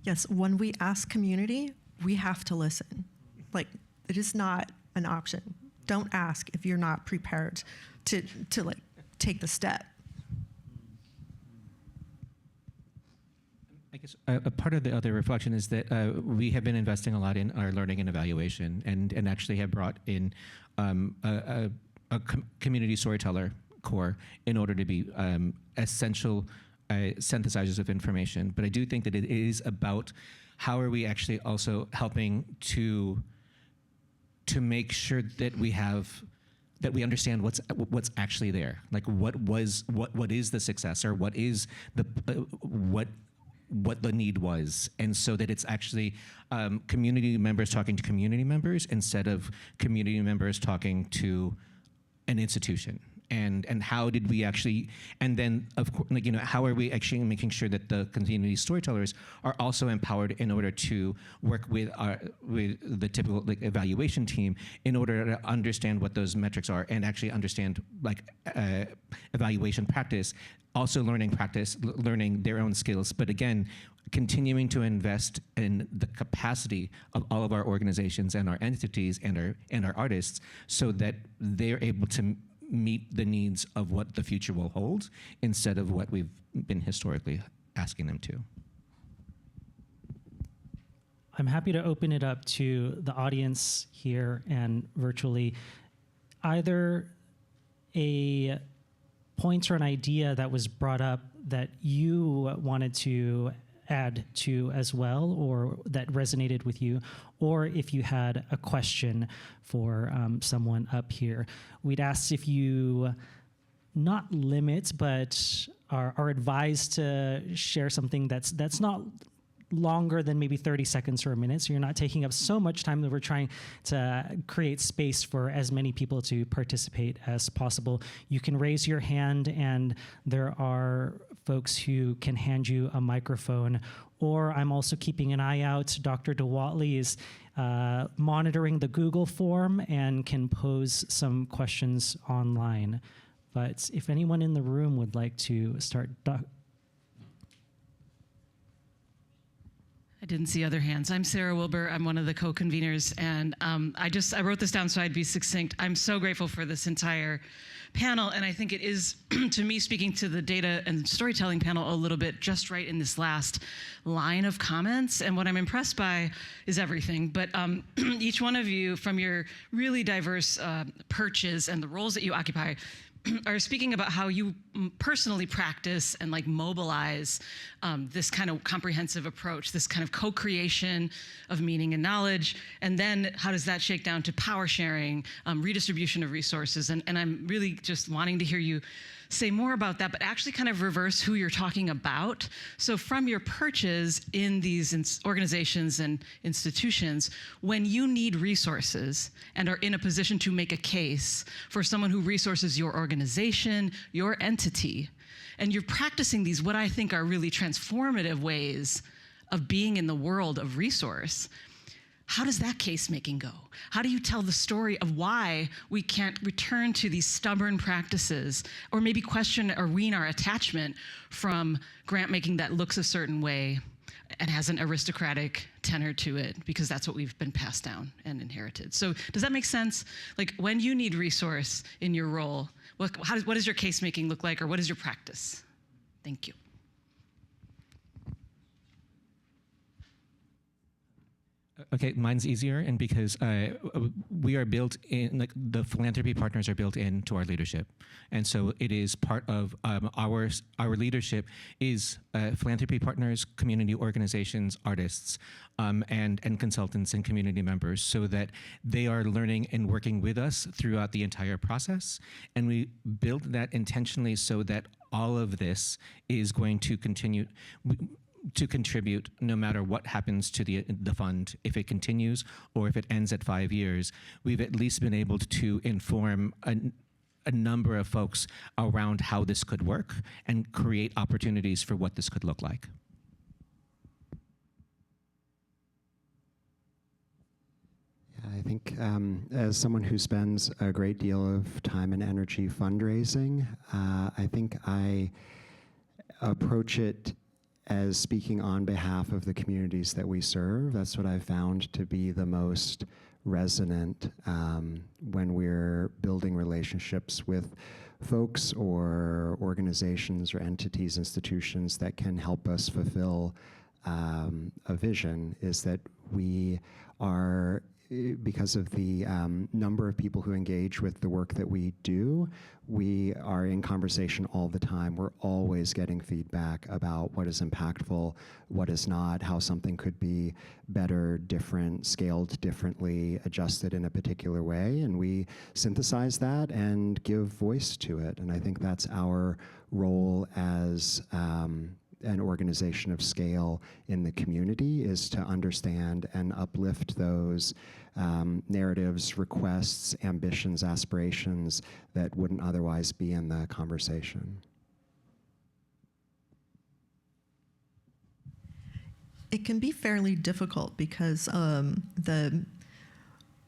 Yes, when we ask community, we have to listen. Like, it is not an option. Don't ask if you're not prepared to like take the step. I guess a part of the other reflection is that we have been investing a lot in our learning and evaluation, and actually have brought in a community storyteller core in order to be essential synthesizers of information. But I do think that it is about how are we actually also helping to make sure that we understand what's actually there, like what is the success, or what is the what the need was, and so that it's actually community members talking to community members instead of community members talking to an institution. And how did we actually, and then of course, like, how are we actually making sure that the community storytellers are also empowered in order to work with the typical like evaluation team in order to understand what those metrics are and actually understand like evaluation practice, also learning their own skills, but again, continuing to invest in the capacity of all of our organizations and our entities and our artists so that they're able to meet the needs of what the future will hold instead of what we've been historically asking them to. I'm happy to open it up to the audience here and virtually. Either a point or an idea that was brought up that you wanted to add to as well, or that resonated with you, or if you had a question for someone up here. We'd ask if you not limit, but are advised to share something that's not longer than maybe 30 seconds or a minute, so you're not taking up so much time that we're trying to create space for as many people to participate as possible. You can raise your hand, and there are folks who can hand you a microphone, or I'm also keeping an eye out. Dr. DeWatley is monitoring the Google form and can pose some questions online. But if anyone in the room would like to start, I didn't see other hands. I'm Sarah Wilbur. I'm one of the co-conveners, and I wrote this down so I'd be succinct. I'm so grateful for this entire panel, and I think it is, to me, speaking to the data and storytelling panel a little bit, just right in this last line of comments. And what I'm impressed by is everything, but each one of you, from your really diverse perches and the roles that you occupy, are speaking about how you personally practice and like mobilize this kind of comprehensive approach, this kind of co-creation of meaning and knowledge, and then how does that shake down to power sharing, redistribution of resources, and I'm really just wanting to hear you say more about that, but actually kind of reverse who you're talking about. So from your perches in these organizations and institutions, when you need resources and are in a position to make a case for someone who resources your organization, your entity, and you're practicing these, what I think are really transformative ways of being in the world of resource, how does that case making go? How do you tell the story of why we can't return to these stubborn practices, or maybe question or wean our attachment from grant making that looks a certain way and has an aristocratic tenor to it, because that's what we've been passed down and inherited. So does that make sense? Like, when you need resource in your role, what does your case making look like, or what is your practice? Thank you. Okay, mine's easier, and because we are built in, like the philanthropy partners are built into our leadership, and so it is part of our leadership is philanthropy partners, community organizations, artists, and consultants and community members, so that they are learning and working with us throughout the entire process, and we built that intentionally so that all of this is going to continue to contribute no matter what happens to the fund. If it continues or if it ends at 5 years, we've at least been able to inform a number of folks around how this could work and create opportunities for what this could look like. I think as someone who spends a great deal of time and energy fundraising, I think I approach it as speaking on behalf of the communities that we serve. That's what I've found to be the most resonant when we're building relationships with folks or organizations or entities, institutions that can help us fulfill a vision, is that we are because of the number of people who engage with the work that we do, we are in conversation all the time. We're always getting feedback about what is impactful, what is not, how something could be better, different, scaled differently, adjusted in a particular way, and we synthesize that and give voice to it. And I think that's our role as an organization of scale in the community, is to understand and uplift those narratives, requests, ambitions, aspirations that wouldn't otherwise be in the conversation. It can be fairly difficult because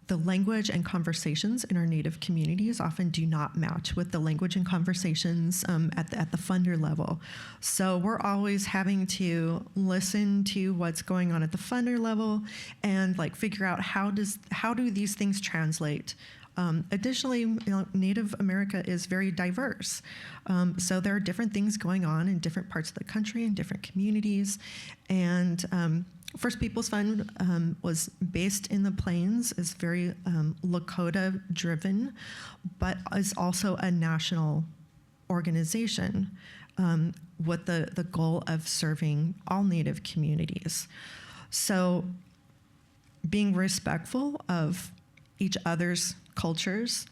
the language and conversations in our Native communities often do not match with the language and conversations at the funder level. So we're always having to listen to what's going on at the funder level and like figure out how do these things translate. Additionally, Native America is very diverse. So there are different things going on in different parts of the country and different communities. And First Peoples Fund was based in the Plains, is very Lakota driven, but is also a national organization with the goal of serving all Native communities. So being respectful of each other's cultures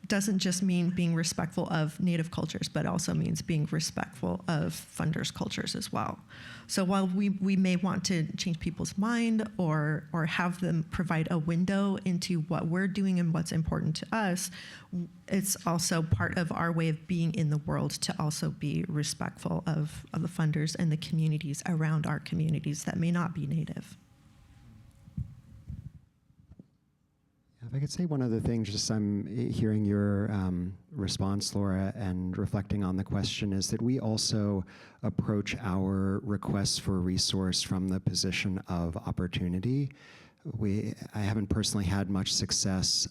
doesn't just mean being respectful of Native cultures, but also means being respectful of funders' cultures as well. So while we may want to change people's mind or have them provide a window into what we're doing and what's important to us, it's also part of our way of being in the world to also be respectful of the funders and the communities around our communities that may not be Native. If I could say one other thing, just I'm hearing your response, Laura, and reflecting on the question, is that we also approach our requests for a resource from the position of opportunity. I haven't personally had much success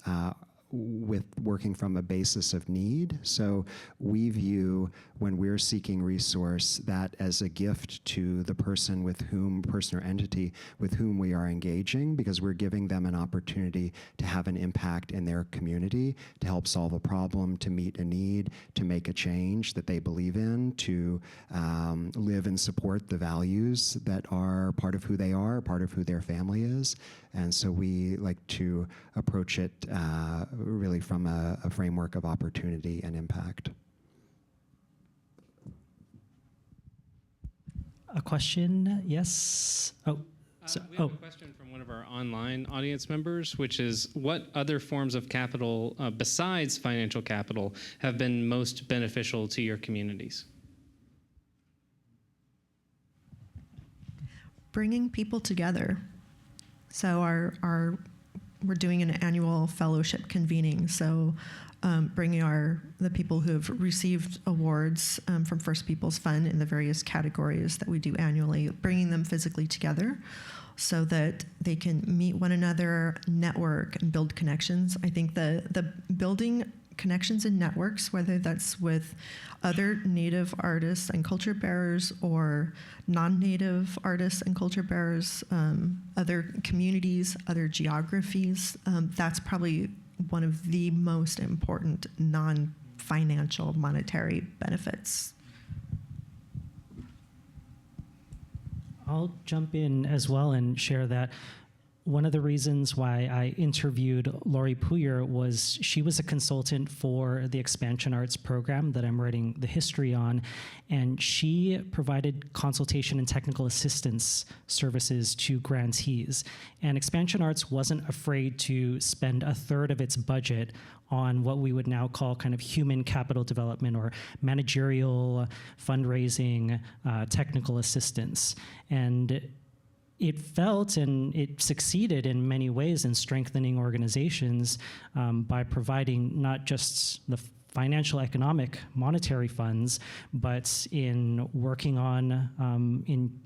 with working from a basis of need. So we view, when we're seeking resource, that as a gift to the person or entity with whom we are engaging, because we're giving them an opportunity to have an impact in their community, to help solve a problem, to meet a need, to make a change that they believe in, to live and support the values that are part of who they are, part of who their family is. And so we like to approach it really from a framework of opportunity and impact. A question? Yes? Oh. We have a question from one of our online audience members, which is, what other forms of capital besides financial capital have been most beneficial to your communities? Bringing people together. So we're doing an annual fellowship convening. So bringing the people who have received awards from First Peoples Fund in the various categories that we do annually, bringing them physically together so that they can meet one another, network, and build connections. I think the building connections and networks, whether that's with other Native artists and culture bearers or non-Native artists and culture bearers, other communities, other geographies, that's probably one of the most important non-financial monetary benefits. I'll jump in as well and share that one of the reasons why I interviewed Lori Puyer was she was a consultant for the Expansion Arts program that I'm writing the history on, and she provided consultation and technical assistance services to grantees. And Expansion Arts wasn't afraid to spend a third of its budget on what we would now call kind of human capital development or managerial fundraising, technical assistance. And it felt and it succeeded in many ways in strengthening organizations by providing not just the financial, economic, monetary funds, but in working on, in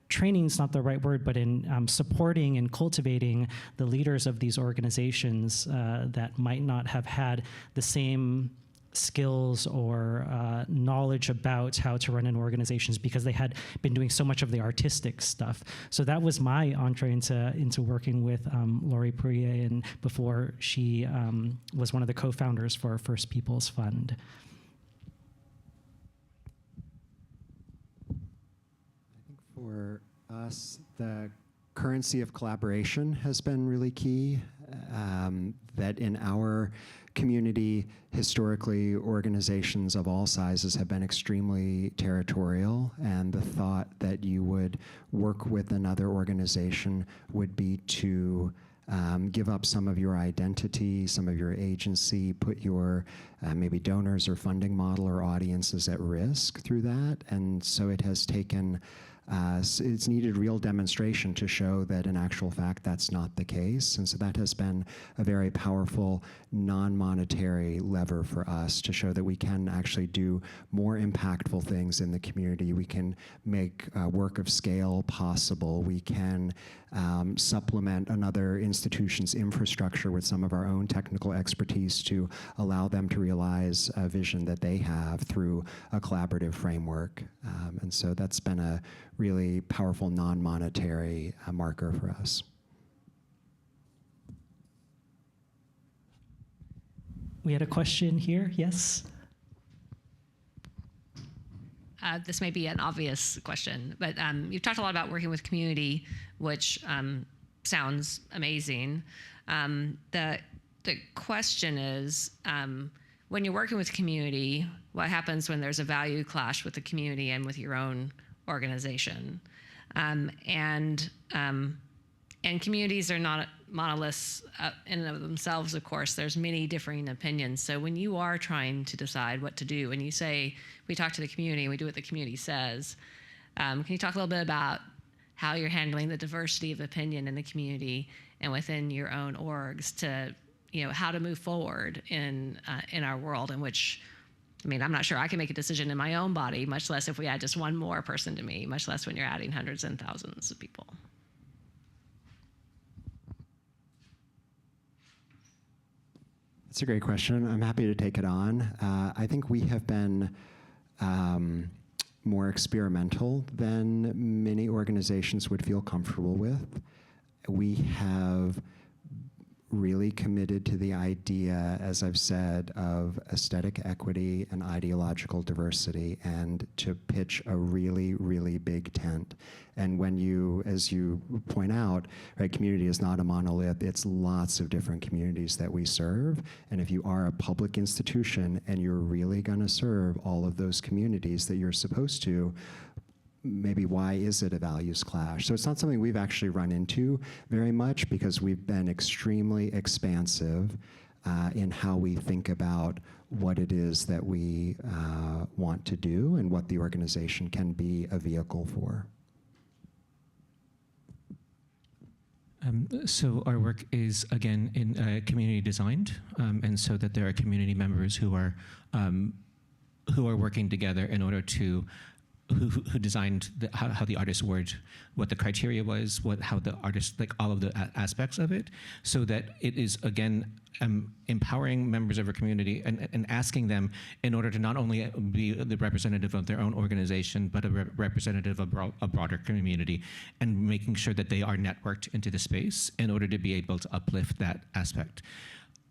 training is not the right word, but in supporting and cultivating the leaders of these organizations that might not have had the same skills or knowledge about how to run an organization because they had been doing so much of the artistic stuff. So that was my entree into working with Laurie Poirier, and before she was one of the co-founders for First People's Fund. For us, the currency of collaboration has been really key. That in our community, historically, organizations of all sizes have been extremely territorial, and the thought that you would work with another organization would be to give up some of your identity, some of your agency, put your maybe donors or funding model or audiences at risk through that. And so it has taken it's needed real demonstration to show that in actual fact that's not the case. And so that has been a very powerful non-monetary lever for us to show that we can actually do more impactful things in the community. We can make work of scale possible. We can supplement another institution's infrastructure with some of our own technical expertise to allow them to realize a vision that they have through a collaborative framework. And so that's been a really powerful non-monetary marker for us. We had a question here, yes? This may be an obvious question, but you've talked a lot about working with community, which sounds amazing. The question is, when you're working with community, what happens when there's a value clash with the community and with your own organization? And communities are not monoliths in and of themselves, of course. There's many differing opinions. So when you are trying to decide what to do, when you say, we talk to the community and we do what the community says, can you talk a little bit about how you're handling the diversity of opinion in the community and within your own orgs to, how to move forward in our world in which, I'm not sure I can make a decision in my own body, much less if we add just one more person to me, much less when you're adding hundreds and thousands of people. That's a great question. I'm happy to take it on. I think we have been more experimental than many organizations would feel comfortable with. We have really committed to the idea, as I've said, of aesthetic equity and ideological diversity, and to pitch a really, really big tent. And when you, as you point out, right, community is not a monolith. It's lots of different communities that we serve. And if you are a public institution and you're really going to serve all of those communities that you're supposed to, maybe why is it a values clash? So it's not something we've actually run into very much because we've been extremely expansive in how we think about what it is that we want to do and what the organization can be a vehicle for. So our work is, again, in community designed, and so that there are community members who are working together in order to who designed how the artist worked, what the criteria was, how the artist, like all of the aspects of it, so that it is, again, empowering members of our community and asking them in order to not only be the representative of their own organization, but a representative of a broader community, and making sure that they are networked into the space in order to be able to uplift that aspect.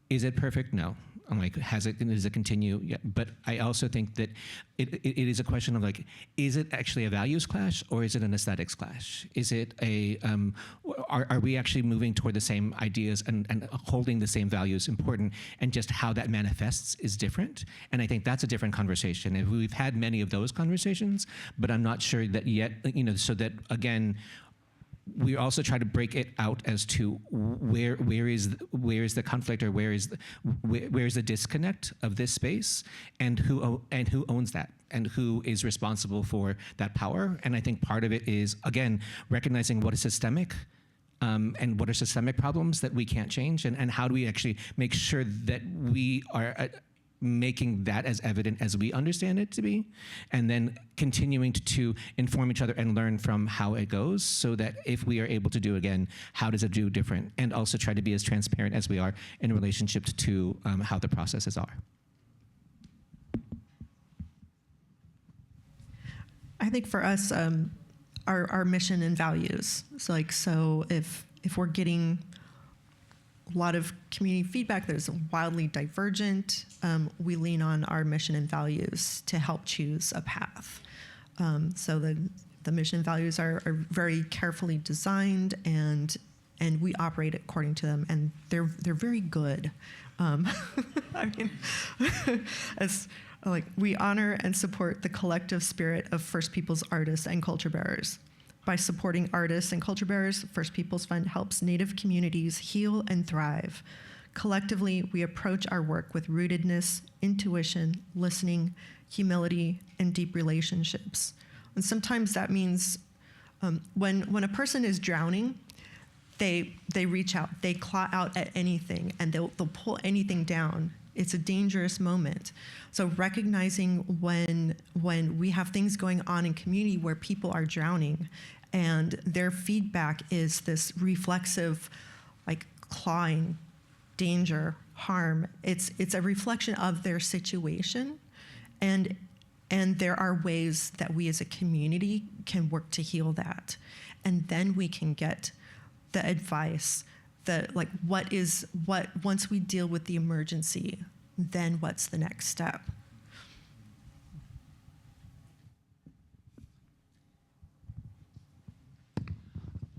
Is it perfect? No. I'm like, does it continue? Yeah. But I also think that it is a question of like, is it actually a values clash or is it an aesthetics clash? Is it are we actually moving toward the same ideas and holding the same values important, and just how that manifests is different? And I think that's a different conversation. And we've had many of those conversations, but I'm not sure that yet, so that, again, we also try to break it out as to where is the conflict, or where is the disconnect of this space, and who owns that, and who is responsible for that power. And I think part of it is, again, recognizing what is systemic, and what are systemic problems that we can't change, and how do we actually make sure that we are making that as evident as we understand it to be, and then continuing to inform each other and learn from how it goes, so that if we are able to do again, how does it do different, and also try to be as transparent as we are in relationship to how the processes are. I think for us, our mission and values. So if we're getting a lot of community feedback that is wildly divergent, we lean on our mission and values to help choose a path. So the mission and values are very carefully designed, and we operate according to them, and they're very good. I mean, as like, we honor and support the collective spirit of First Peoples artists and culture bearers. By supporting artists and culture bearers, First Peoples Fund helps Native communities heal and thrive. Collectively, we approach our work with rootedness, intuition, listening, humility, and deep relationships. And sometimes that means when a person is drowning, they reach out, they claw out at anything, and they'll pull anything down. It's a dangerous moment. So recognizing when we have things going on in community where people are drowning, and their feedback is this reflexive, like, clawing, danger, harm. It's a reflection of their situation, and there are ways that we as a community can work to heal that, and then we can get the advice, once we deal with the emergency, then what's the next step?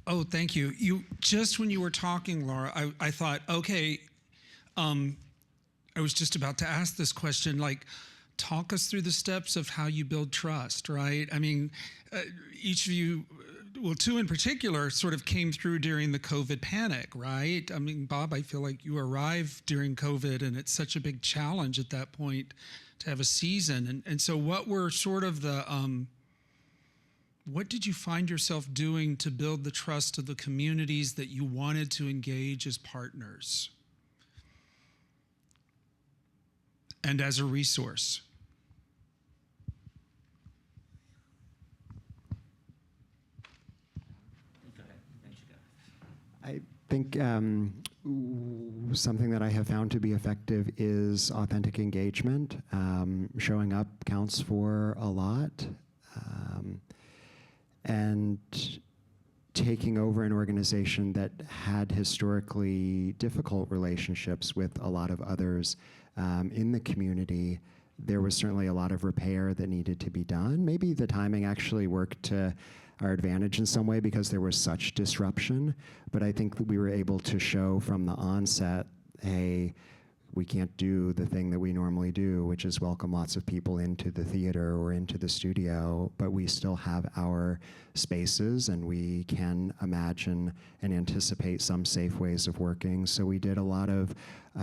Oh, thank you. Just when you were talking, Laura, I thought, okay, I was just about to ask this question, like, talk us through the steps of how you build trust, right? I mean, each of you, well, two in particular, sort of came through during the COVID panic, right? I mean, Bob, I feel like you arrived during COVID, and it's such a big challenge at that point to have a season. And so what were sort of the, what did you find yourself doing to build the trust of the communities that you wanted to engage as partners and as a resource? I think something that I have found to be effective is authentic engagement. Showing up counts for a lot. And taking over an organization that had historically difficult relationships with a lot of others in the community, there was certainly a lot of repair that needed to be done. Maybe the timing actually worked to our advantage in some way because there was such disruption, but I think that we were able to show from the onset, hey, we can't do the thing that we normally do, which is welcome lots of people into the theater or into the studio, but we still have our spaces, and we can imagine and anticipate some safe ways of working. So we did a lot of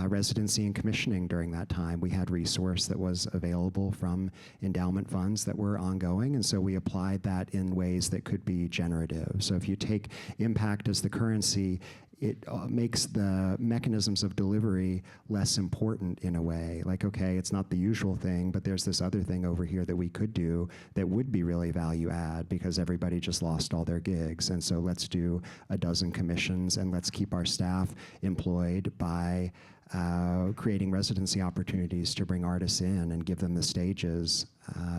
residency and commissioning during that time. We had resource that was available from endowment funds that were ongoing, and so we applied that in ways that could be generative. So if you take impact as the currency, it makes the mechanisms of delivery less important in a way. Like, okay, it's not the usual thing, but there's this other thing over here that we could do that would be really value add because everybody just lost all their gigs. And so let's do a dozen commissions, and let's keep our staff employed by creating residency opportunities to bring artists in and give them the stages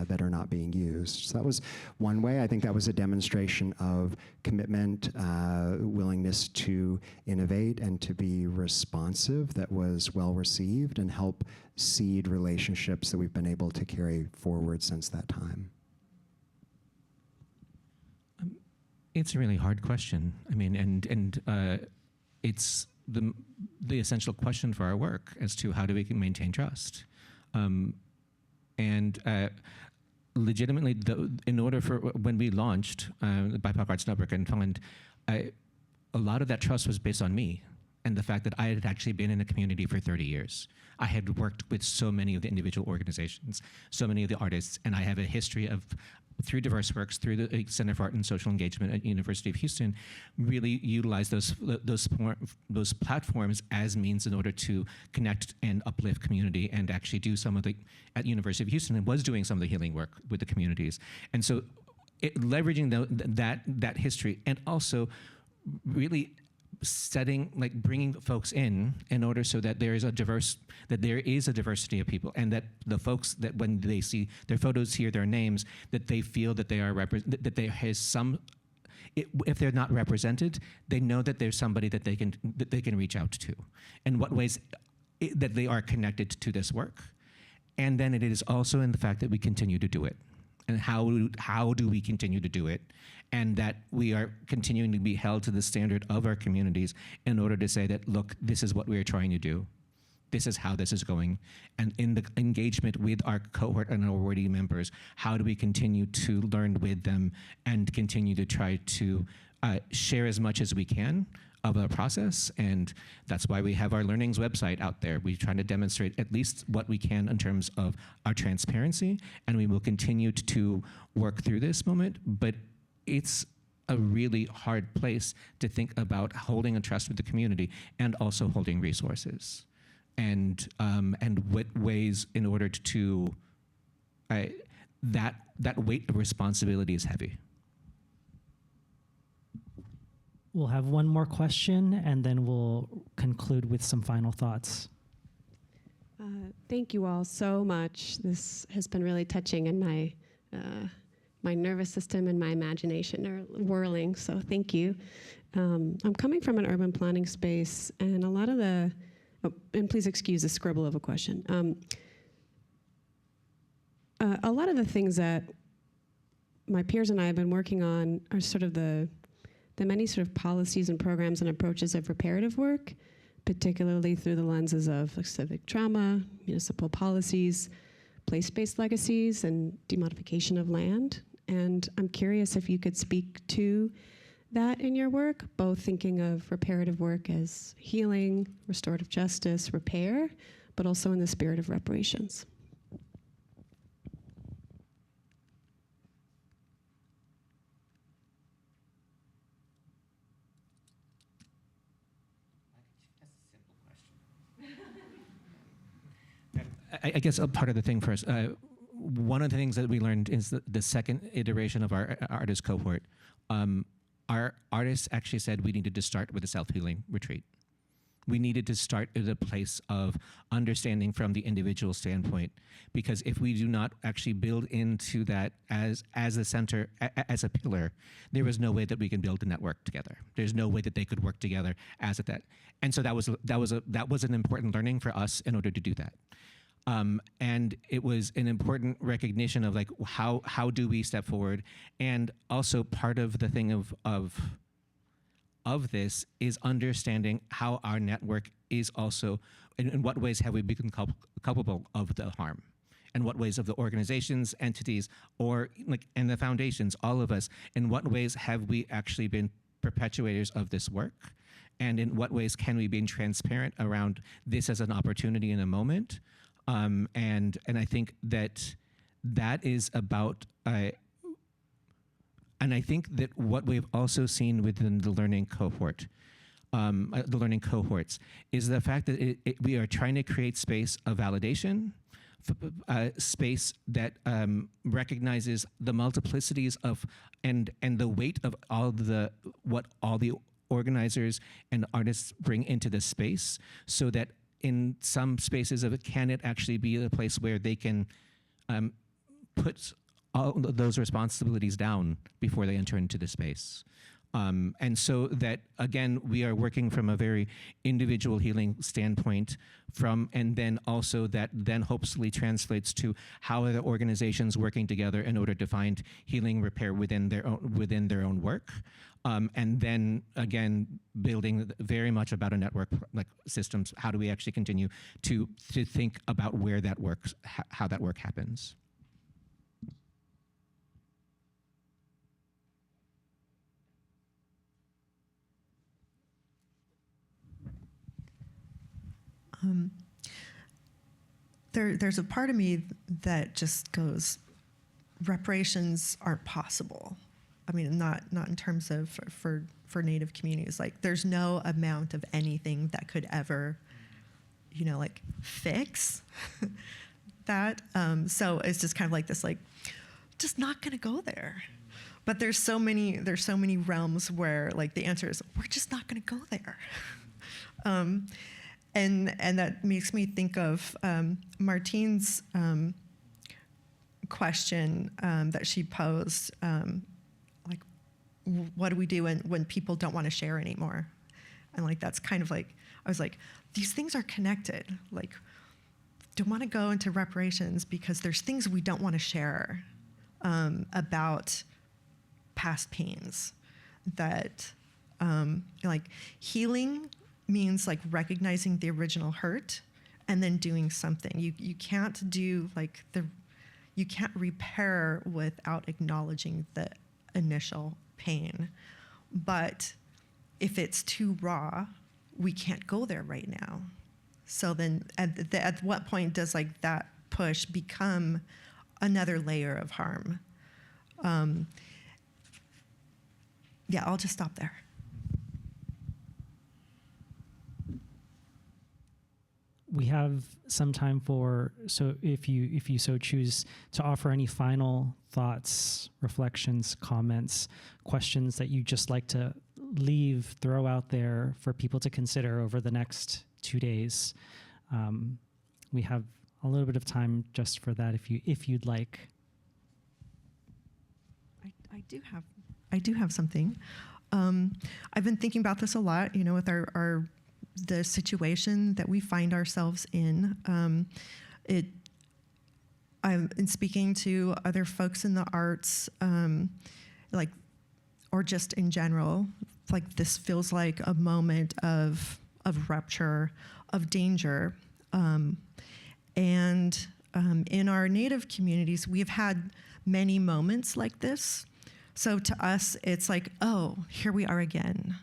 that are not being used. So that was one way. I think that was a demonstration of commitment, willingness to innovate and to be responsive that was well received and help seed relationships that we've been able to carry forward since that time. It's a really hard question. I mean, and it's the essential question for our work as to how do we maintain trust. Legitimately, in order for, when we launched the BIPOC Arts Network and Fund, a lot of that trust was based on me and the fact that I had actually been in the community for 30 years. I had worked with so many of the individual organizations, so many of the artists, and I have a history of, through Diverse Works, through the Center for Art and Social Engagement at University of Houston, really utilize those platforms as means in order to connect and uplift community and actually do some of the, at University of Houston, and was doing some of the healing work with the communities. And so leveraging that history, and also really bringing folks in order so that there is a diversity of people, and that the folks that when they see their photos, hear their names, that they feel that they are that there has some. If they're not represented, they know that there's somebody that they can reach out to, in what ways that they are connected to this work, and then it is also in the fact that we continue to do it, and how do we continue to do it, and that we are continuing to be held to the standard of our communities in order to say that, look, this is what we are trying to do. This is how this is going. And in the engagement with our cohort and our awardee members, how do we continue to learn with them and continue to try to share as much as we can of the process? And that's why we have our learnings website out there. We're trying to demonstrate at least what we can in terms of our transparency, and we will continue to work through this moment. But it's a really hard place to think about holding a trust with the community and also holding resources. And what ways in order to that weight of responsibility is heavy. We'll have one more question, and then we'll conclude with some final thoughts. Thank you all so much. This has been really touching, and my nervous system and my imagination are whirling, so thank you. I'm coming from an urban planning space, and a lot of the and please excuse the scribble of a question. A lot of the things that my peers and I have been working on are sort of the many sort of policies and programs and approaches of reparative work, particularly through the lenses of civic trauma, municipal policies, place-based legacies, and demodification of land. And I'm curious if you could speak to that in your work, both thinking of reparative work as healing, restorative justice, repair, but also in the spirit of reparations. I guess a part of the thing for us, one of the things that we learned is the second iteration of our artist cohort. Our artists actually said we needed to start with a self-healing retreat. We needed to start at a place of understanding from the individual standpoint, because if we do not actually build into that as a center, as a pillar, there was no way that we can build a network together. There's no way that they could work together as that. And so that was an important learning for us in order to do that. And it was an important recognition of like how do we step forward, and also part of the thing of this is understanding how our network is also, in what ways have we become culpable of the harm, and what ways of the organizations, entities, or and the foundations, all of us, in what ways have we actually been perpetuators of this work, and in what ways can we be transparent around this as an opportunity in a moment. And I think that is about, and I think that what we've also seen within the learning cohort, the learning cohorts, is the fact that we are trying to create space of validation, space that recognizes the multiplicities of and the weight of what all the organizers and artists bring into the space, so that in some spaces of it, can it actually be a place where they can put all those responsibilities down before they enter into the space. And so that, again, we are working from a very individual healing standpoint and then also that then hopefully translates to how are the organizations working together in order to find healing repair within their own work. And then, again, building very much about a network like systems. How do we actually continue to think about where that works, how that work happens? There's a part of me that just goes, reparations aren't possible. I mean, not in terms of for Native communities. Like, there's no amount of anything that could ever, fix that. So it's just kind of like this, just not going to go there. but there's so many realms where like the answer is we're just not going to go there. And that makes me think of Martine's question that she posed, like, what do we do when people don't want to share anymore? And like that's kind of like, I was like, these things are connected. Like, don't want to go into reparations because there's things we don't want to share about past pains. That like healing means like recognizing the original hurt and then doing something. You can't do like you can't repair without acknowledging the initial pain. But if it's too raw, we can't go there right now. So then at what point does like that push become another layer of harm? Yeah, I'll just stop there. We have some time for, so if you so choose to offer any final thoughts, reflections, comments, questions that you just like to throw out there for people to consider over the next 2 days. We have a little bit of time just for that if you'd like. I do have something. I've been thinking about this a lot, with the situation that we find ourselves in. I've been speaking to other folks in the arts, or just in general, like this feels like a moment of rupture, of danger. And in our Native communities, we've had many moments like this. So to us, it's like, oh, here we are again.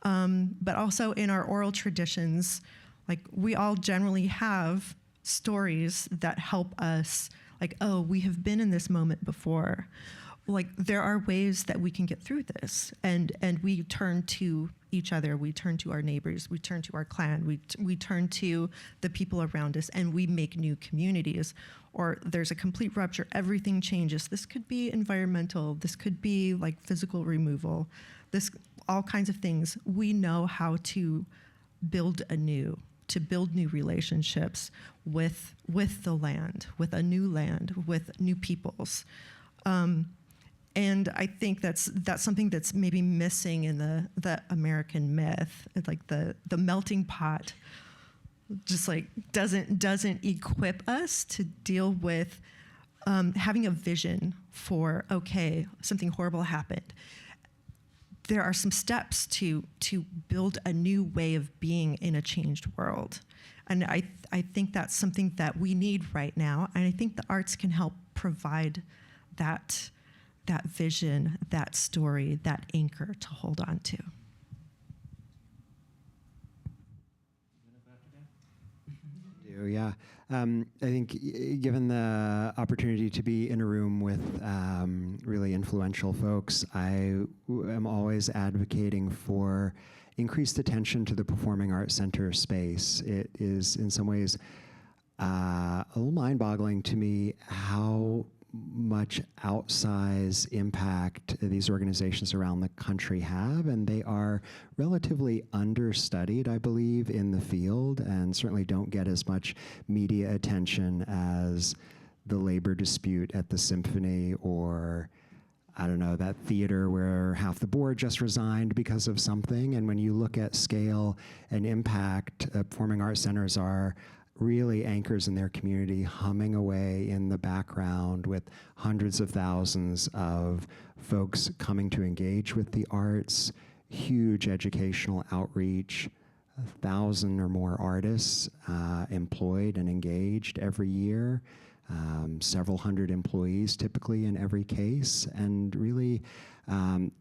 But also in our oral traditions, like we all generally have stories that help us, like, oh, we have been in this moment before. Like there are ways that we can get through this, and we turn to each other, we turn to our neighbors, we turn to our clan, we turn to the people around us, and we make new communities. Or there's a complete rupture, everything changes. This could be environmental, this could be like physical removal, all kinds of things. We know how to build anew, to build new relationships with the land, with a new land, with new peoples. And I think that's something that's maybe missing in the American myth. It's like the melting pot just like doesn't equip us to deal with having a vision for, okay, something horrible happened. There are some steps to build a new way of being in a changed world. And I think that's something that we need right now. And I think the arts can help provide that vision, that story, that anchor to hold on to. Yeah. I think given the opportunity to be in a room with really influential folks, I am always advocating for increased attention to the Performing Arts Center space. It is in some ways a little mind-boggling to me how much outsized impact these organizations around the country have, and they are relatively understudied, I believe, in the field, and certainly don't get as much media attention as the labor dispute at the Symphony, or I don't know, that theater where half the board just resigned because of something. And when you look at scale and impact, performing arts centers are really anchors in their community, humming away in the background with hundreds of thousands of folks coming to engage with the arts, huge educational outreach, 1,000 or more artists employed and engaged every year, several hundred employees typically in every case, and really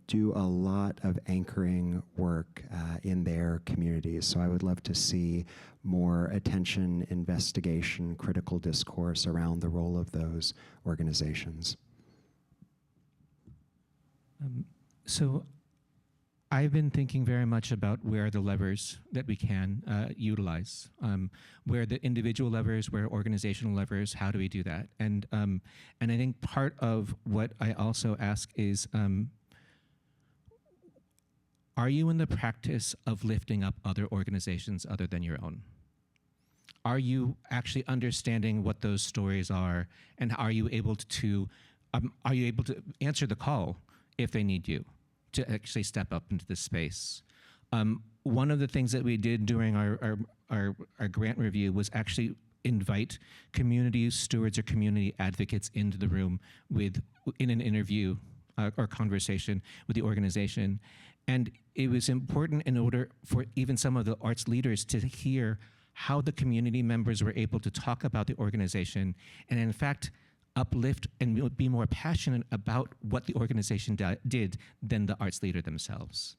do a lot of anchoring work in their communities. So I would love to see more attention, investigation, critical discourse around the role of those organizations. So I've been thinking very much about where are the levers that we can utilize, where the individual levers, where organizational levers, how do we do that? And I think part of what I also ask is, are you in the practice of lifting up other organizations other than your own? Are you actually understanding what those stories are, and are you able to answer the call if they need you to actually step up into this space? One of the things that we did during our grant review was actually invite community stewards or community advocates into the room in an interview or conversation with the organization. And it was important in order for even some of the arts leaders to hear how the community members were able to talk about the organization and in fact uplift and be more passionate about what the organization did than the arts leader themselves.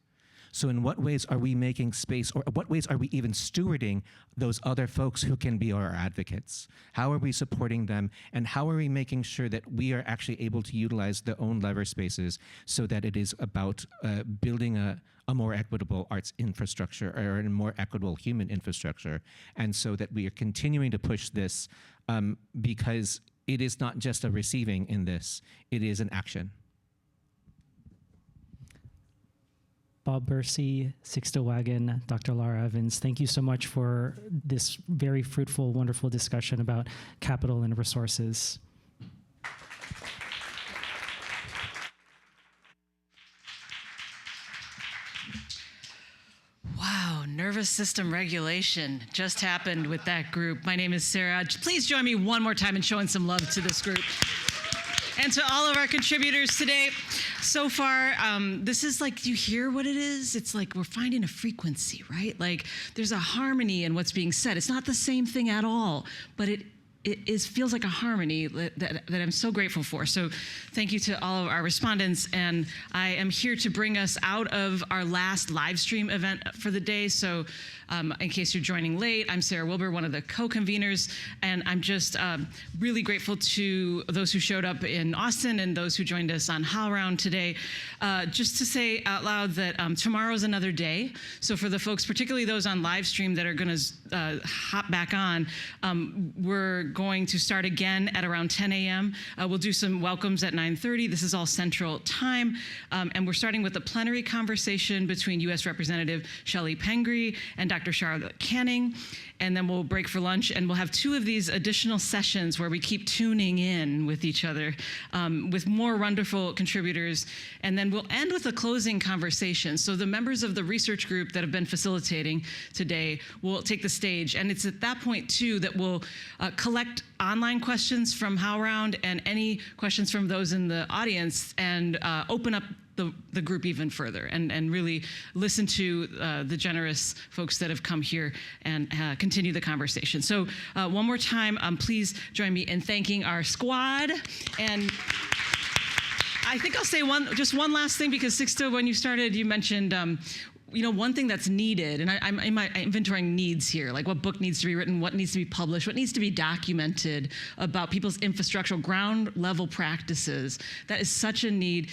So in what ways are we making space, or what ways are we even stewarding those other folks who can be our advocates? How are we supporting them, and how are we making sure that we are actually able to utilize their own lever spaces so that it is about building a more equitable arts infrastructure or a more equitable human infrastructure, and so that we are continuing to push this because it is not just a receiving in this, it is an action. Bob Bursey, Sixto Wagon, Dr. Laura Evans, thank you so much for this very fruitful, wonderful discussion about capital and resources. Wow, nervous system regulation just happened with that group. My name is Sarah. Please join me one more time in showing some love to this group. And to all of our contributors today. So far, this is like, you hear what it is? It's like we're finding a frequency, right? Like there's a harmony in what's being said. It's not the same thing at all, but it feels like a harmony that I'm so grateful for. So thank you to all of our respondents. And I am here to bring us out of our last live stream event for the day. So in case you're joining late, I'm Sarah Wilbur, one of the co-conveners. And I'm just really grateful to those who showed up in Austin and those who joined us on HowlRound today. Just to say out loud that tomorrow's another day. So for the folks, particularly those on live stream that are gonna hop back on, we're going to start again at around 10 a.m. We'll do some welcomes at 9:30. This is all Central Time. And we're starting with a plenary conversation between U.S. Representative Shelley Pengri and Dr. Charlotte Canning. And then we'll break for lunch, and we'll have 2 of these additional sessions where we keep tuning in with each other with more wonderful contributors. And then we'll end with a closing conversation. So the members of the research group that have been facilitating today will take the stage. And it's at that point, too, that we'll collect online questions from HowlRound and any questions from those in the audience and open up the group even further and really listen to the generous folks that have come here and continue the conversation. So one more time, please join me in thanking our squad. And I think I'll say just one last thing, because Sixto, when you started, you mentioned one thing that's needed, and I'm inventorying needs here, like what book needs to be written, what needs to be published, what needs to be documented about people's infrastructural ground level practices. That is such a need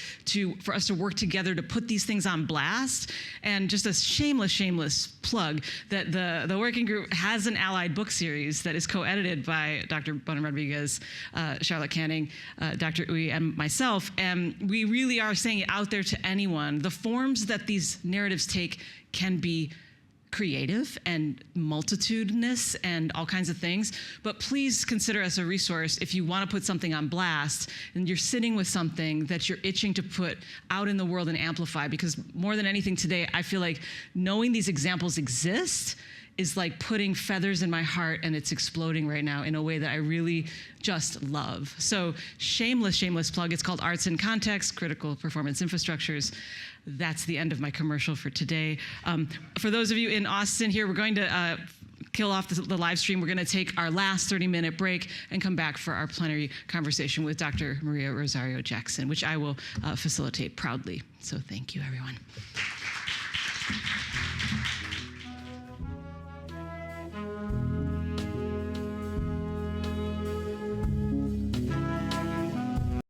for us to work together to put these things on blast. And just a shameless plug that the working group has an allied book series that is co-edited by Dr. Bonin Rodriguez, Charlotte Canning, Dr. Uy, and myself. And we really are saying it out there to anyone. The forms that these narratives take can be creative and multitudinous and all kinds of things, but please consider us a resource if you want to put something on blast and you're sitting with something that you're itching to put out in the world and amplify, because more than anything today, I feel like knowing these examples exist is like putting feathers in my heart, and it's exploding right now in a way that I really just love. So shameless plug. It's called Arts in Context, Critical Performance Infrastructures. That's the end of my commercial for today. For those of you in Austin here, we're going to kill off the live stream. We're going to take our last 30-minute break and come back for our plenary conversation with Dr. Maria Rosario Jackson, which I will facilitate proudly. So thank you, everyone.